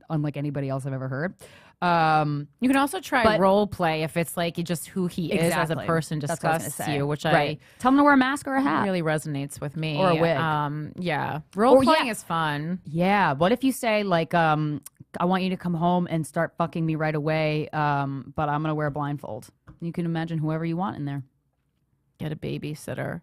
unlike anybody else I've ever heard. You can also try role play if it's like just who he is as a person disgusts you, which I tell him to wear a mask or a hat. Really resonates with me, or a wig. Yeah, role playing is fun. Yeah, what if you say like, I want you to come home and start fucking me right away, but I'm gonna wear a blindfold. You can imagine whoever you want in there. Get a babysitter.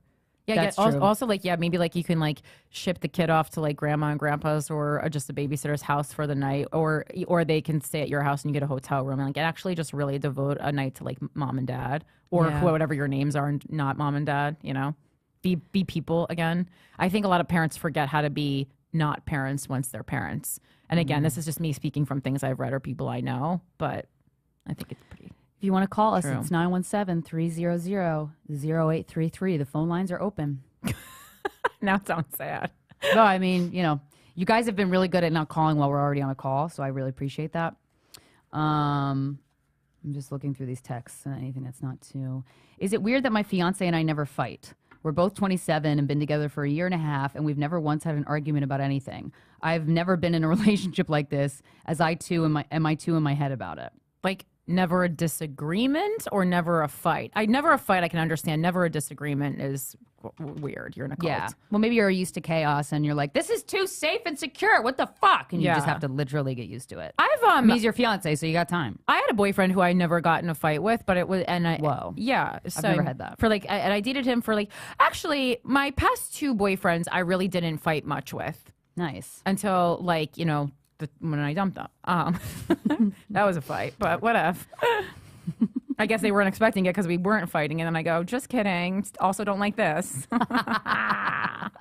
Yeah, That's true. also like maybe like you can like ship the kid off to like grandma and grandpa's or just a babysitter's house for the night, or they can stay at your house and you get a hotel room and like actually just really devote a night to like mom and dad or whatever your names are, and not mom and dad. You know, be people again. I think a lot of parents forget how to be not parents once they're parents. And again, this is just me speaking from things I've read or people I know, but I think it's pretty. If you want to call us, True. it's 917-300-0833. The phone lines are open. Now it sounds sad. No, I mean, you know, you guys have been really good at not calling while we're already on a call, so I really appreciate that. I'm just looking through these texts and anything that's not too... Is it weird that my fiance and I never fight? We're both 27 and been together for a year and a half, and we've never once had an argument about anything. I've never been in a relationship like this, as I too am I too in my head about it. Like, never a disagreement or never a fight? Never a fight I can understand. Never a disagreement is weird. You're in a cult. Yeah. Well, maybe you're used to chaos and you're like, this is too safe and secure. What the fuck? And you just have to literally get used to it. I mean, he's your fiance, so you got time. I had a boyfriend who I never got in a fight with, but it was, Whoa. Yeah. I've never had that. For like, and I dated him for like, actually, my past 2 boyfriends, I really didn't fight much with. Nice. Until like, you know, when I dumped them. That was a fight, but whatever. I guess they weren't expecting it because we weren't fighting. And then I go, just kidding. Also don't like this.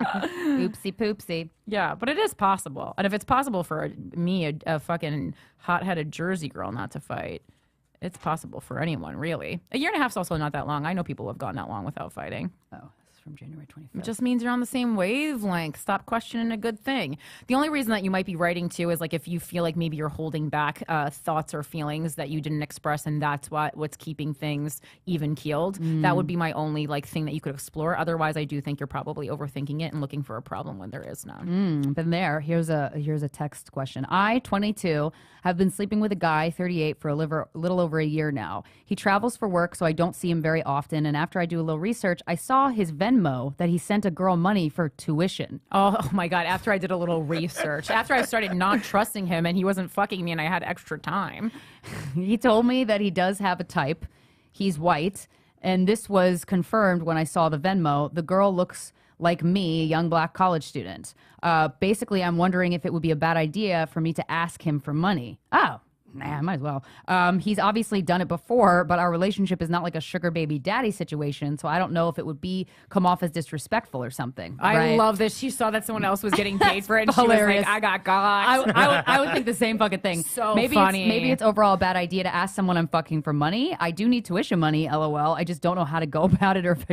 Oopsie poopsie. Yeah, but it is possible. And if it's possible for me, a fucking hot-headed Jersey girl, not to fight, it's possible for anyone, really. A year and a half is also not that long. I know people who have gone that long without fighting. Oh, this is from January 25th. It just means you're on the same wavelength. Stop questioning a good thing. The only reason that you might be writing to is like if you feel like maybe you're holding back thoughts or feelings that you didn't express, and that's what's keeping things even keeled. That would be my only like thing that you could explore. Otherwise, I do think you're probably overthinking it and looking for a problem when there is none. Been there. Here's a text question. I, 22, have been sleeping with a guy, 38, for a little over a year now. He travels for work, so I don't see him very often. And after I do a little research, I saw his Venmo that he sent a girl money for tuition. Oh my God. After I did a little research, after I started not trusting him and he wasn't fucking me and I had extra time. He told me that he does have a type. He's white. And this was confirmed when I saw the Venmo. The girl looks like me, a young black college student. Basically, I'm wondering if it would be a bad idea for me to ask him for money. Oh, I might as well. He's obviously done it before, but our relationship is not like a sugar baby daddy situation, so I don't know if it would come off as disrespectful or something. I love this. She saw that someone else was getting paid for it, and hilarious. She was like, I got God. I would think the same fucking thing. So maybe funny. Maybe it's overall a bad idea to ask someone I'm fucking for money. I do need tuition money, LOL. I just don't know how to go about it, or if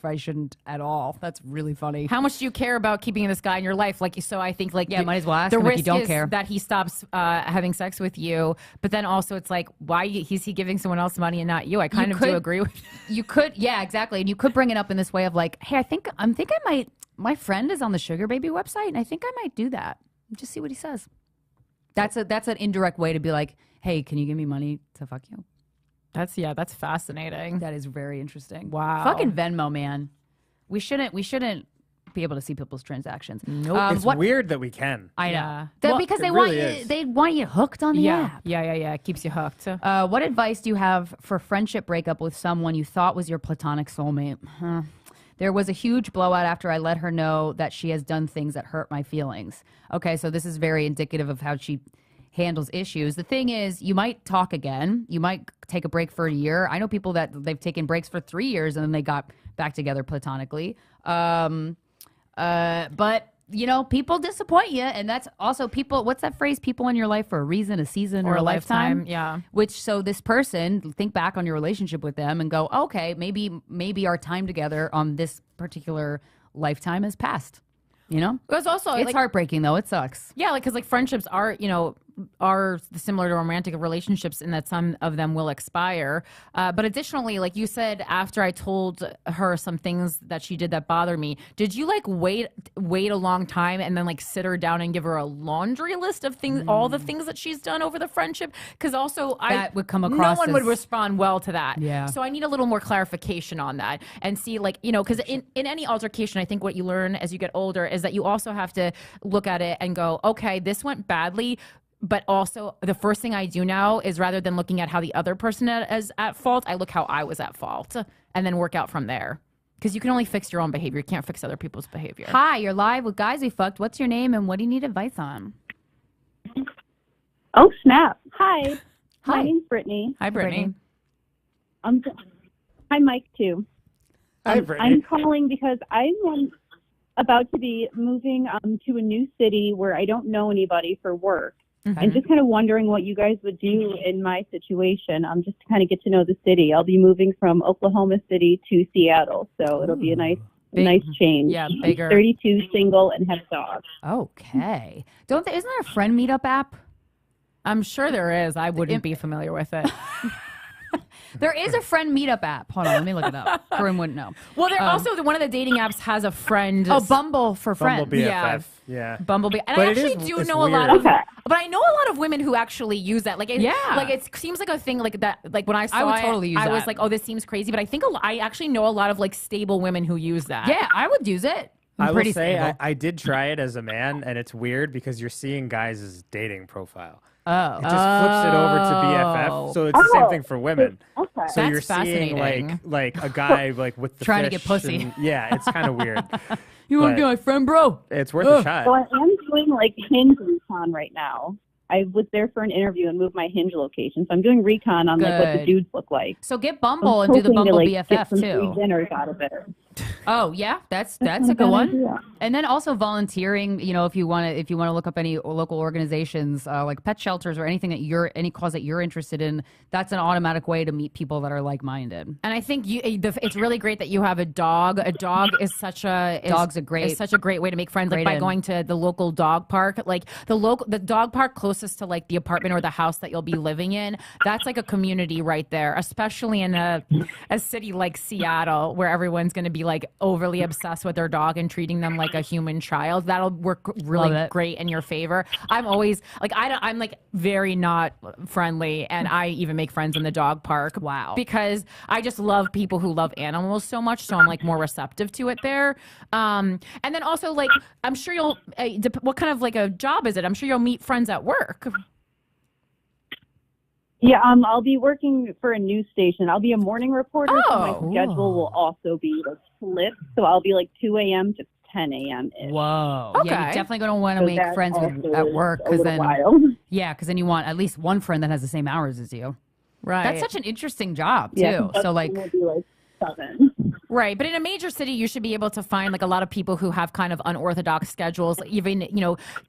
I shouldn't at all. That's really funny. How much do you care about keeping this guy in your life? Like, so I think like might as well ask the him if risk you don't is care. that he stops having sex with you, but then also it's like, why is he giving someone else money and not you? I kind of do agree with you. Could, yeah, exactly. And you could bring it up in this way of like, hey, I think I might. My friend is on the Sugar Baby website, and I think I might do that. Just see what he says. That's an indirect way to be like, hey, can you give me money to fuck you? That's fascinating. That is very interesting. Wow. Fucking Venmo, man. We shouldn't be able to see people's transactions. Nope. It's weird that we can. I know. Yeah. Because they really want you hooked on the app. Yeah. It keeps you hooked. What advice do you have for friendship breakup with someone you thought was your platonic soulmate? There was a huge blowout after I let her know that she has done things that hurt my feelings. Okay, so this is very indicative of how she handles issues. The thing is, you might talk again. You might take a break for a year. I know people that they've taken breaks for 3 years and then they got back together platonically. But you know, people disappoint you, and that's also people. What's that phrase? People in your life for a reason, a season, or a lifetime. Yeah. So this person, think back on your relationship with them and go, okay, maybe our time together on this particular lifetime has passed. You know, it's also it's heartbreaking though. It sucks. Yeah, like because like friendships are similar to romantic relationships in that some of them will expire. But additionally, like you said, after I told her some things that she did that bothered me, did you like wait a long time and then like sit her down and give her a laundry list of things, all the things that she's done over the friendship? Because also that would come across. No one would respond well to that. Yeah. So I need a little more clarification on that and see like, you know, because in any altercation, I think what you learn as you get older is that you also have to look at it and go, okay, this went badly. But also, the first thing I do now is rather than looking at how the other person is at fault, I look how I was at fault and then work out from there. Because you can only fix your own behavior. You can't fix other people's behavior. Hi, you're live with Guys We Fucked. What's your name and what do you need advice on? Oh, snap. Hi. Hi. My name's Brittany. Hi, Brittany. Hi, Mike, too. Hi, Brittany. I'm calling because I'm about to be moving to a new city where I don't know anybody for work. And just kind of wondering what you guys would do in my situation, just to kind of get to know the city. I'll be moving from Oklahoma City to Seattle, so it'll be a nice change. Yeah, I'm bigger. 32, single, and have a dog. Okay. Isn't there a friend meetup app? I'm sure there is. I wouldn't be familiar with it. There is a friend meetup app. Hold on, let me look it up. Corinne wouldn't know. Well, there also one of the dating apps has a friend. Oh, Bumble for friends. Bumble BFF. Yeah. Bumblebee. And But I it is- actually do it's know a lot weird. of, but I know a lot of women who actually use that. Like, Yeah. it seems like a thing like that. Like when I saw would it, totally use I was that. like, oh, this seems crazy. But I think I actually know a lot of like stable women who use that. Yeah, I would use it. I will Pretty say stable. I did try it as a man, and it's weird because you're seeing guys' dating profile. Oh. It just flips it over to BFF, so it's the same thing for women. Okay. So That's you're seeing fascinating. like a guy like with the Trying to get fish pussy. and- yeah, it's kind of weird. You want to be But my friend, bro? It's worth a shot. So I am doing like Hinge recon right now. I was there for an interview and moved my Hinge location, so I'm doing recon on like what the Good. dudes look like. So get I'm Bumble and do the hoping to, Bumble like, get BFF some too. free dinners out of it. Oh yeah, that's a not a good bad one. idea. And then also volunteering. You know, if you want to look up any local organizations like pet shelters or anything any cause that you're interested in, that's an automatic way to meet people that are like minded. And I think it's really great that you have a dog. A dog is such a great way to make friends. Like by going to the local dog park, like the dog park closest to like the apartment or the house that you'll be living in. That's like a community right there, especially in a city like Seattle where everyone's going to be like overly obsessed with their dog and treating them like a human child. That'll work really great in your favor. I'm always like I'm like very not friendly, and I even make friends in the dog park. Wow. Because I just love people who love animals so much, so I'm like more receptive to it there. And then also like I'm sure you'll what kind of like a job is it? I'm sure you'll meet friends at work. Yeah, I'll be working for a news station. I'll be a morning reporter, so my schedule will also be like flipped. So I'll be like 2 a.m. to 10 a.m. Whoa. Okay. Yeah, you're definitely going to want to So make that friends also at is work a because little then wild. because then you want at least one friend that has the same hours as you. Right. That's such an interesting job too. Yeah, So like will be like 7. Right, but in a major city, you should be able to find like a lot of people who have kind of unorthodox schedules. Even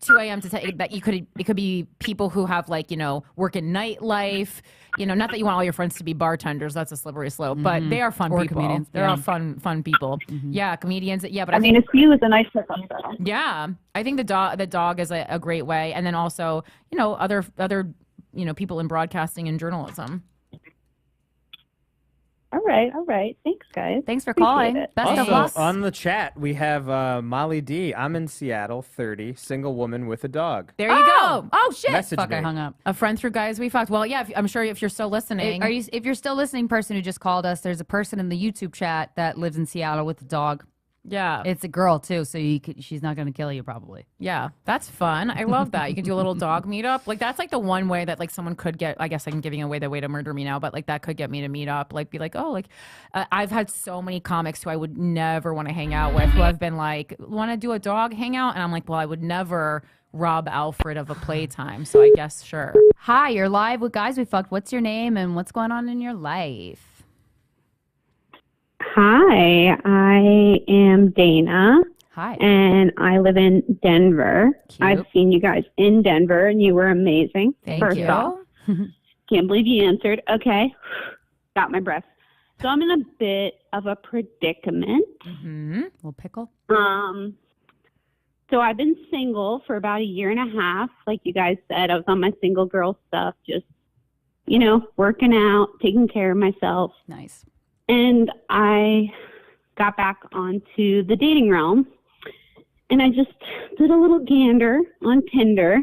2 a.m. to 10, that it could be people who have like work in nightlife. Not that you want all your friends to be bartenders. That's a slippery slope. But they are fun Or people. comedians, They're yeah. all fun people. Yeah, comedians. Yeah, but I mean, a few is a nice pickup though. yeah, I think the dog is a great way, and then also other people in broadcasting and journalism. All right. Thanks, guys. thanks for Appreciate calling. it. Best of Also, luck. on the chat, we have Molly D. I'm in Seattle, 30, single woman with a dog. There you go. Oh shit! Message Fuck, me. I hung up. A friend through Guys We Fucked. Well, yeah, I'm sure if you're still listening. If you're still listening, person who just called us, there's a person in the YouTube chat that lives in Seattle with a dog. Yeah. It's a girl too, so she's not going to kill you probably. Yeah, that's fun. I love that. You can do a little dog meetup. Like that's like the one way that like someone could get. I guess I'm giving away the way to murder me now, but like that could get me to meet up. Like be like, oh, like I've had so many comics who I would never want to hang out with who have been like, want to do a dog hangout, and I'm like, well, I would never rob Alfred of a playtime. So I guess sure. Hi, you're live with Guys We Fucked. What's your name and what's going on in your life? Hi, I am Dana. Hi. And I live in Denver. Cute. I've seen you guys in Denver, and you were amazing. Thank First you. off, can't believe you answered. Okay, got my breath. So I'm in a bit of a predicament. Little pickle. So I've been single for about a year and a half. Like you guys said, I was on my single girl stuff, just working out, taking care of myself. Nice. And I got back onto the dating realm, and I just did a little gander on Tinder,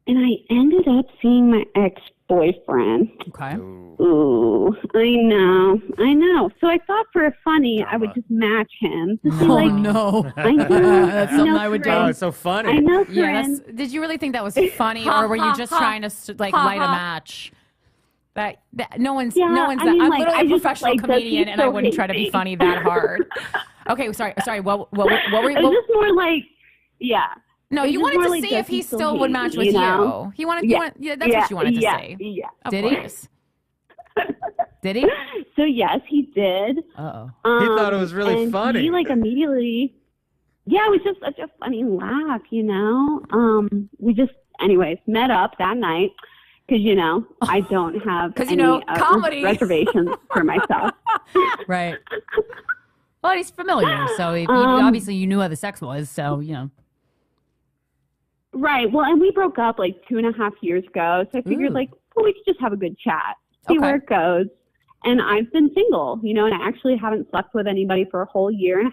and I ended up seeing my ex-boyfriend. Okay. Ooh, I know. So I thought for a funny, I would just match him. To see, like, no. I know. That's something I would do. Oh, it's so funny. I know, Yes. Corinne. Did you really think that was funny, or were you just trying to like light a match? That no one's Yeah, no one's I that. mean, I'm like, literally I a just, professional like, does he comedian, and I still wouldn't hate try to be me? funny that hard. Okay, sorry. What were It was what, just more like, yeah. no, It was you just wanted more to like, see does if he still still hate would me, match with you know? you. He wanted, Yeah. that's what you wanted to yeah, see. Yeah. Of Did he? course. Did he? So yes, he did. Uh-oh. He thought it was really and funny. He like immediately, yeah, it was just such a funny laugh, you know. We just, anyways, met up that night because I don't have any comedy reservations for myself. Right. Well, he's familiar, so obviously you knew how the sex was, so Right. Well, and we broke up like 2.5 years ago, so I figured we could just have a good chat, see where it goes. And I've been single, and I actually haven't slept with anybody for a whole 1.5 years.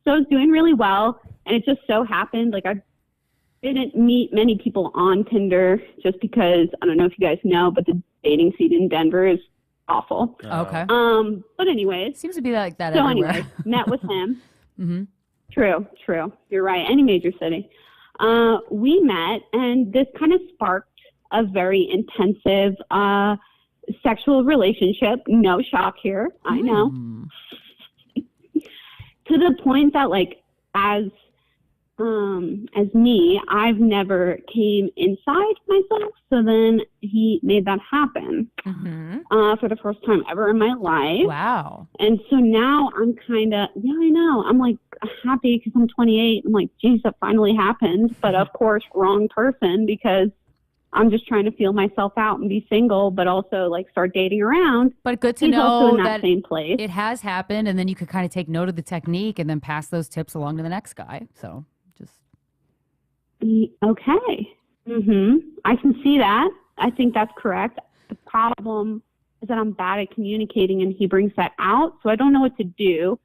So I was doing really well, and it just so happened, like, I didn't meet many people on Tinder just because, I don't know if you guys know, but the dating scene in Denver is awful. Okay. But anyways. Seems to be like that so everywhere. anyways, met with him. Mm-hmm. True. You're right. Any major city. We met, and this kind of sparked a very intensive sexual relationship. No shock here. I know. To the point that, like, as me, I've never came inside myself. So then he made that happen for the first time ever in my life. Wow. And so now I'm kind of, I know. I'm like happy because I'm 28. I'm like, geez, that finally happened. But of course, wrong person, because I'm just trying to feel myself out and be single, but also like start dating around. But good to He's also know in that same place. it has happened, and then you could kind of take note of the technique and then pass those tips along to the next guy. So just okay. I can see that. I think that's correct. The problem is that I'm bad at communicating, and he brings that out. So I don't know what to do.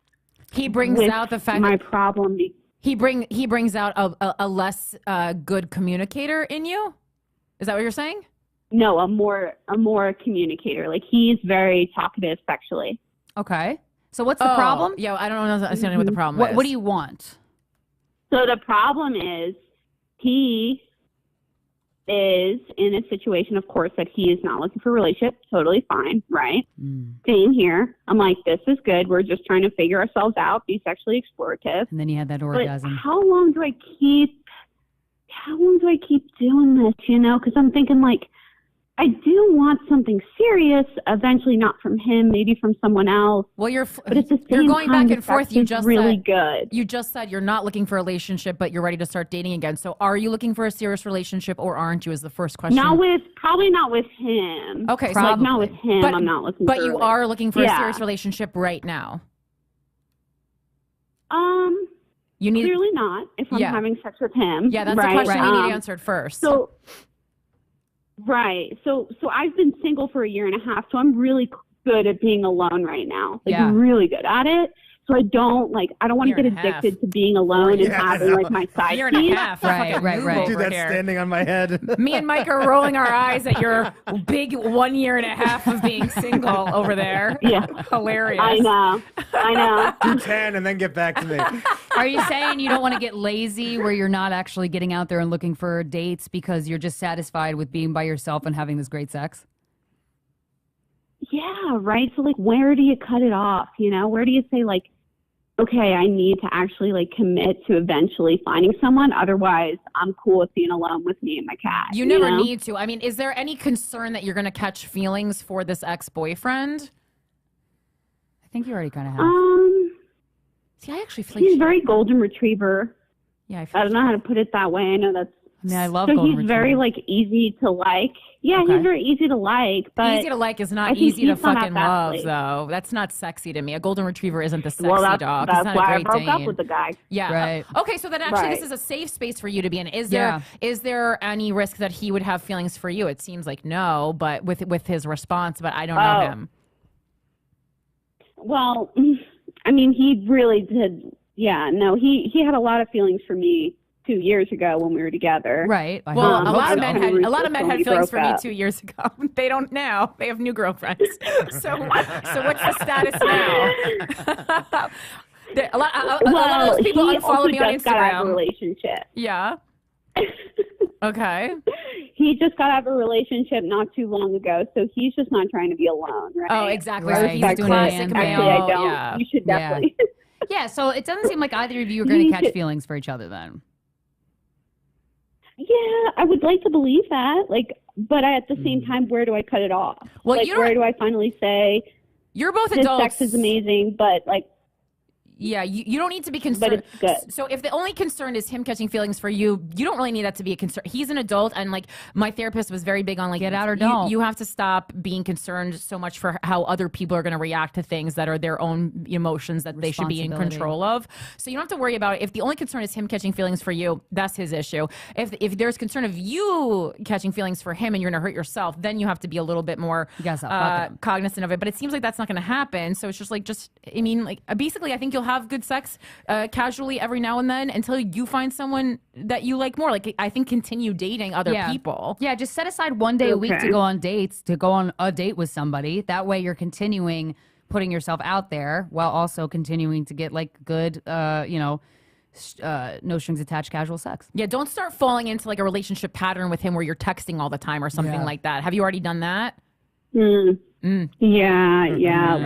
He brings out the fact my that problem. He brings out a less good communicator in you. Is that what you're saying? No, a more communicator. Like, he's very talkative sexually. Okay. So what's the problem? Yeah, I don't understand what the problem is. What do you want? So the problem is he is in a situation, of course, that he is not looking for a relationship. Totally fine, right? Same here. I'm like, this is good. We're just trying to figure ourselves out, be sexually explorative. And then you had that But orgasm. how long do I keep doing this, Because I'm thinking, like, I do want something serious eventually, not from him, maybe from someone else. Well, but at the you're same going time, back and the forth. sex You is just really said, good. You just said you're not looking for a relationship, but you're ready to start dating again. So are you looking for a serious relationship, or aren't you, is the first question. Probably not with him. Okay. So, like, not with him. I'm not looking for But you are looking for a serious relationship right now. You need clearly not if I'm having sex with him. Yeah, that's the question we need answered first. So I've been single for 1.5 years, so I'm really good at being alone right now. Like, I'm really good at it. So I don't want to get addicted to being alone and having like my side year and a half. Right. Dude, that's standing on my head. Me and Mike are rolling our eyes at your big 1.5 years of being single over there. Yeah. Hilarious. I know. Do 10 and then get back to me. Are you saying you don't want to get lazy where you're not actually getting out there and looking for dates because you're just satisfied with being by yourself and having this great sex? Yeah, right. So, like, where do you cut it off? Where do you say, like, okay, I need to actually, like, commit to eventually finding someone. Otherwise, I'm cool with being alone with me and my cat. You never need to. I mean, is there any concern that you're going to catch feelings for this ex-boyfriend? I think you already kind of have. See, I actually feel like he's very golden retriever. Yeah, I don't know how to put it that way. I know that's. I mean, I love so golden he's very, retrievers. like, easy to like. Yeah, Okay. he's very easy to like. But easy to like is I not think easy to he's not at fucking that love, place. though. That's not sexy to me. A golden retriever isn't the sexy Well, that's dog. It's not why a I great broke up Dane. with the guy. Yeah. Right. Okay, so then actually Right. this is a safe space for you to be in. Is Yeah. there any risk that he would have feelings for you? It seems like no, but with his response, but I don't know him. Well, I mean, he really did. Yeah, no, he had a lot of feelings for me 2 years ago when we were together. Right. Well, a lot of I men kinda had recently feelings broke for me up. 2 years ago. They don't now. They have new girlfriends. So what's the status now? A lot of those people he unfollow also me on just got out of a Instagram. relationship. Yeah. Okay. he just got out of a relationship not too long ago, so he's just not trying to be alone, right? Oh, exactly. Right. So he's Respect doing it. classic Actually, male. I don't. Yeah. You should definitely. Yeah, so it doesn't seem like either of you are going to catch feelings for each other then. Yeah, I would like to believe that. Like, but at the same time, where do I cut it off? Well, like, you don't- where do I finally say You're both this adults. sex is amazing, but like, Yeah, you don't need to be concerned. but it's good. So if the only concern is him catching feelings for you, you don't really need that to be a concern. He's an adult, and like my therapist was very big on like Get out or don't. You have to stop being concerned so much for how other people are going to react to things that are their own emotions that they should be in Responsibility. control of. So you don't have to worry about it. If the only concern is him catching feelings for you, that's his issue. If there's concern of you catching feelings for him and you're going to hurt yourself, then you have to be a little bit more cognizant of it. But it seems like that's not going to happen. So it's just like I mean, like basically, I think you'll have good sex casually every now and then until you find someone that you like more. Like I think continue dating other people. Yeah, just set aside one day a week to go on dates, to go on a date with somebody. That way you're continuing putting yourself out there while also continuing to get like good, no strings attached casual sex. Yeah, don't start falling into like a relationship pattern with him where you're texting all the time or something like that. Have you already done that? Yeah.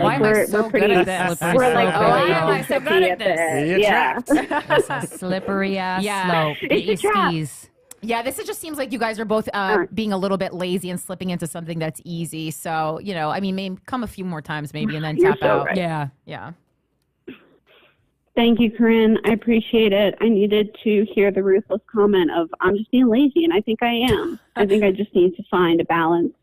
Why am I so pretty, good at this? We're like, why am I so good at this? Yeah. Slippery ass Yeah. slope. Get your skis. Yeah, this just seems like you guys are both being a little bit lazy and slipping into something that's easy. So, I mean, maybe come a few more times maybe and then You're tap so out. right. Yeah. Thank you, Corinne. I appreciate it. I needed to hear the ruthless comment of, I'm just being lazy, and I think I am. I think I just need to find a balance.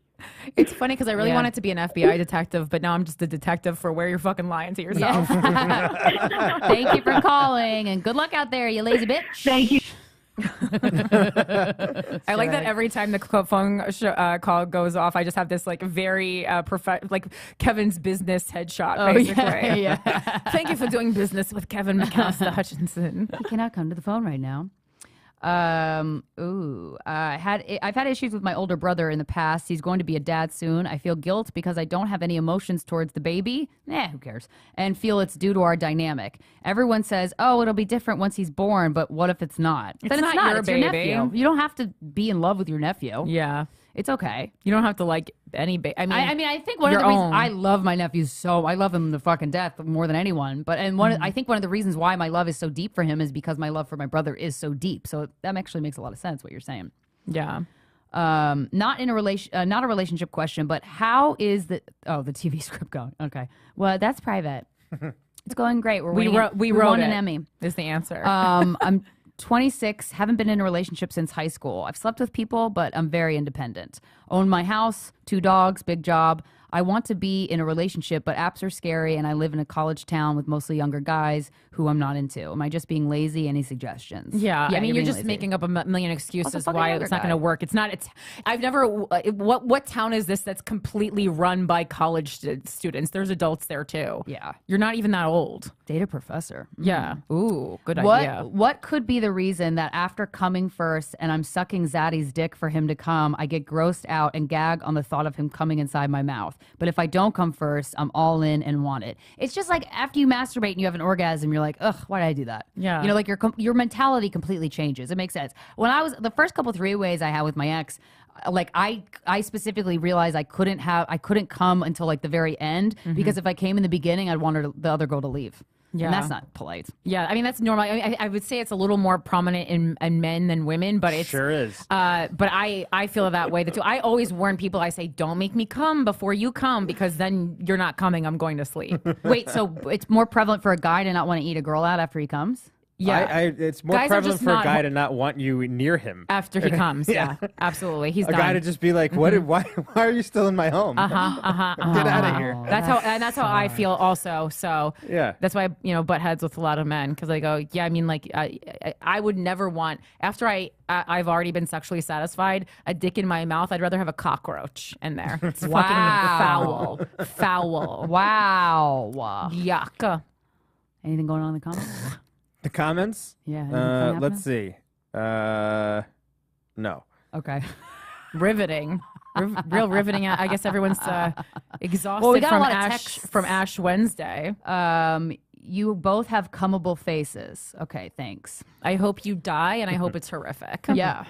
It's funny because I really wanted to be an FBI detective, but now I'm just a detective for where you're fucking lying to yourself. Thank you for calling, and good luck out there, you lazy bitch. Thank you. I like that every time the phone call goes off, I just have this like very like Kevin's business headshot. Basically. Yeah. Thank you for doing business with Kevin Coscarelli Hutchinson. He cannot come to the phone right now. I've had issues with my older brother in the past. He's going to be a dad soon. I feel guilt because I don't have any emotions towards the baby. Who cares? And feel it's due to our dynamic. Everyone says, "Oh, it'll be different once he's born," but what if it's not? Then it's not. your It's baby. your nephew. You don't have to be in love with your nephew. Yeah. It's okay. You don't have to like any baby. I mean, I think one of the reasons I love my nephews I love him to fucking death more than anyone. But I think one of the reasons why my love is so deep for him is because my love for my brother is so deep. So that actually makes a lot of sense what you're saying. Yeah. Not in a not a relationship question, but how is the TV script going? Okay, well that's private. It's going great. We wrote an Emmy. Is the answer. I'm 26, haven't been in a relationship since high school. I've slept with people, but I'm very independent. Own my house, 2 dogs, big job. I want to be in a relationship, but apps are scary, and I live in a college town with mostly younger guys who I'm not into. Am I just being lazy? Any suggestions? Yeah, I mean, you're being just lazy. making up a million excuses Also, fucking why younger it's not guy. going to work. It's not. I've never. What town is this that's completely run by college students? There's adults there too. Yeah, you're not even that old. Date a professor. Yeah. Ooh, good idea. What could be the reason that after coming first and I'm sucking Zaddy's dick for him to come, I get grossed out and gag on the thought of him coming inside my mouth? But if I don't come first, I'm all in and want it. It's just like after you masturbate and you have an orgasm, you're like, ugh, why did I do that? Yeah. Like your mentality completely changes. It makes sense. When I was the first couple 3-ways I had with my ex, like I specifically realized I couldn't come until like the very end because if I came in the beginning, I'd want the other girl to leave. Yeah. And that's not polite. Yeah, I mean that's normal. I would say it's a little more prominent in men than women, but it sure is. But I feel that way too. I always warn people. I say, don't make me come before you come because then you're not coming. I'm going to sleep. Wait, so it's more prevalent for a guy to not want to eat a girl out after he comes? Yeah, it's more Guys are prevalent just for a not guy to not want you near him after he comes. Yeah, absolutely. He's a done. guy to just be like, "What? Why are you still in my home? Get out of here." That's how I feel also. So yeah, that's why butt heads with a lot of men because I go, yeah, I mean, like I would never want after I've already been sexually satisfied a dick in my mouth. I'd rather have a cockroach in there. It's fucking foul. Wow. Yuck. Anything going on in the comments? The comments? Yeah. Let's see. No. Okay. Riveting. Real riveting. I guess everyone's exhausted Well, we got a lot of texts. from Ash Wednesday. You both have cummable faces. Okay, thanks. I hope you die, and I hope it's horrific. Yeah.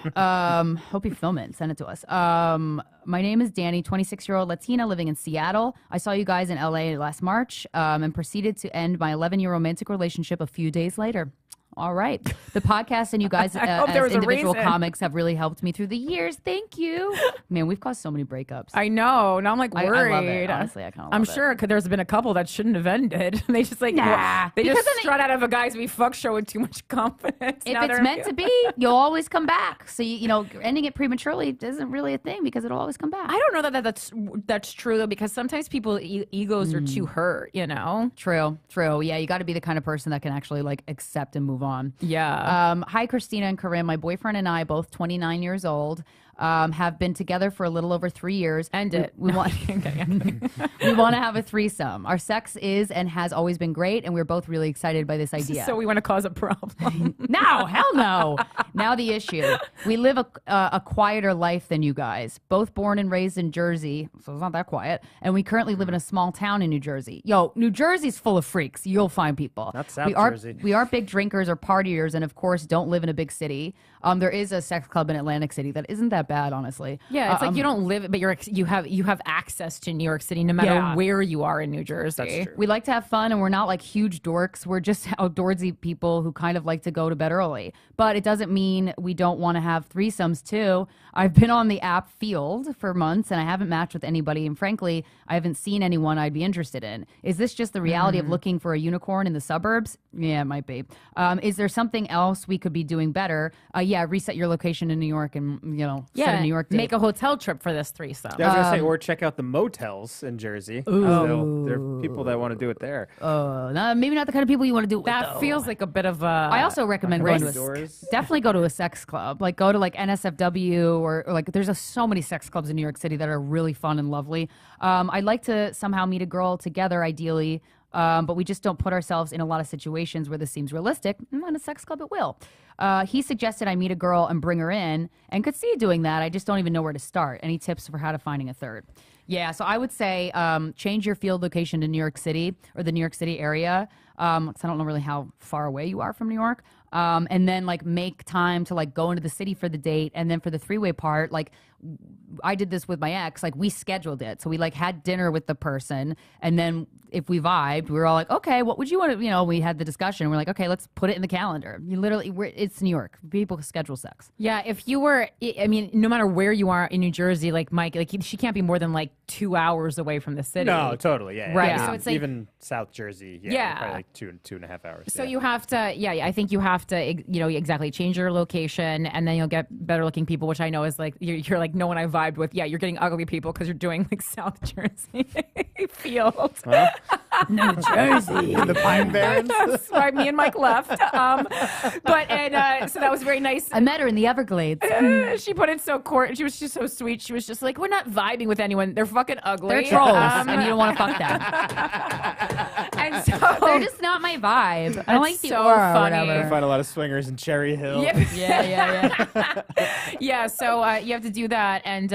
Hope you film it and send it to us. My name is Danny, 26-year-old Latina living in Seattle. I saw you guys in LA last March and proceeded to end my 11-year romantic relationship a few days later. All right. The podcast and you guys as individual comics have really helped me through the years. Thank you. Man, we've caused so many breakups. I know. Now I'm like worried. I love it. Honestly, I kind of love I'm it. sure there's been a couple that shouldn't have ended. They just like, they just strut out of a Guys We Fuck show with too much confidence. If it's meant to be, you'll always come back. So, you know, ending it prematurely isn't really a thing because it'll always come back. I don't know that's true, though, because sometimes people egos are too hurt, you know? True. Yeah, you got to be the kind of person that can actually, like, accept and move on. Yeah. Hi, Christina and Corinne. My boyfriend and I, both 29 years old, have been together for a little over 3 years. End it. We want we want to have a threesome. Our sex is and has always been great, and we're both really excited by this idea. So we want to cause a problem. No, hell no. Now the issue. We live a quieter life than you guys. Both born and raised in Jersey, so it's not that quiet. And we currently live in a small town in New Jersey. Yo, New Jersey's full of freaks. You'll find people. Not South Jersey. We are big drinkers or partiers, and of course, don't live in a big city. There is a sex club in Atlantic City that isn't that bad, honestly. Yeah, it's like you don't live, but you have access to New York City no matter where you are in New Jersey. That's true. We like to have fun, and we're not like huge dorks. We're just outdoorsy people who kind of like to go to bed early. But it doesn't mean we don't want to have threesomes too. I've been on the app Field for months, and I haven't matched with anybody. And frankly, I haven't seen anyone I'd be interested in. Is this just the reality of looking for a unicorn in the suburbs? Yeah, it might be. Is there something else we could be doing better? Yeah, reset your location in New York and, set a New York date. Make a hotel trip for this threesome. Yeah, I was going to say, or check out the motels in Jersey. So there are people that want to do it there. Maybe not the kind of people you want to do it with, That though. feels like a bit of a... I also recommend going to definitely go to a sex club. Like go to like NSFW or like there's so many sex clubs in New York City that are really fun and lovely. I'd like to somehow meet a girl together, ideally. But we just don't put ourselves in a lot of situations where this seems realistic. In a sex club, it will. He suggested I meet a girl and bring her in and could see doing that. I just don't even know where to start. Any tips for how to finding a third? Yeah, so I would say change your field location to New York City or the New York City area. 'Cause I don't know really how far away you are from New York. And then like make time to like go into the city for the date. And then for the three-way part, like I did this with my ex, like we scheduled it. So we like had dinner with the person. And then if we vibed, we were all like, okay, what would you want to, we had the discussion. We're like, okay, let's put it in the calendar. You literally, it's New York. People schedule sex. Yeah, if you were, I mean, no matter where you are in New Jersey, like Mike, like she can't be more than like 2 hours away from the city. No, totally. Yeah. Right. Yeah. So it's like, even South Jersey. Yeah. Probably like two and a half hours. So you have to, I think you have to, exactly change your location, and then you'll get better looking people, which I know is like, you're like, no one I vibed with. Yeah, you're getting ugly people because you're doing like South Jersey field. Huh? New Jersey. In the Pine Barrens. That's why me and Mike left. So that was very nice. I met her in the Everglades. She put it so court. She was just so sweet. She was just like, we're not vibing with anyone. They're fucking ugly. They're trolls, and you don't want to fuck them. And so they're just not my vibe. I don't like the so aura or funny. whatever. You find a lot of swingers in Cherry Hill. Yep. Yeah. Yeah, so you have to do that, and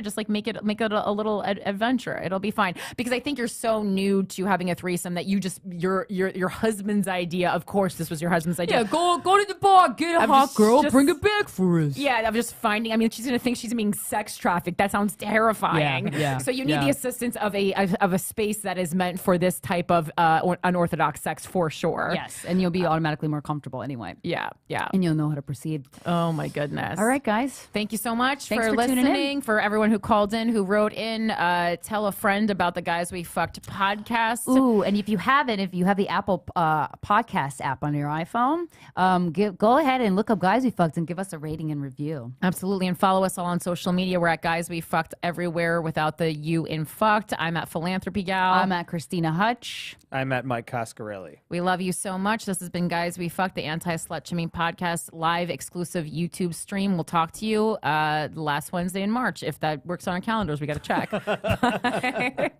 just like make it a little adventure. It'll be fine, because I think you're so new to having a threesome that you just your husband's idea. Of course, this was your husband's idea. Yeah, go to the bar, get a hot girl, bring it back for us. Yeah, I'm just finding. I mean, she's gonna think she's being sex trafficked. That sounds terrifying. Yeah. So you need the assistance of a space that is meant for this type of unorthodox sex for sure. Yes, and you'll be automatically more comfortable anyway. Yeah. And you'll know how to proceed. Oh my goodness. All right, guys. Thank you so much Thanks for tuning listening. in. For everyone who called in, who wrote in, tell a friend about the Guys We Fucked podcast. Ooh, and if you have the Apple podcast app on your iPhone, go ahead and look up Guys We Fucked and give us a rating and review. Absolutely. And follow us all on social media. We're at Guys We Fucked everywhere without the U in fucked. I'm at Philanthropy Gal. I'm at Christina Hutch. I'm at Mike Coscarelli. We love you so much. This has been Guys We Fucked, the Anti-Slut Shaming podcast, live exclusive YouTube stream. We'll talk to you last Wednesday in March. If that works on our calendars, we got to check. Bye.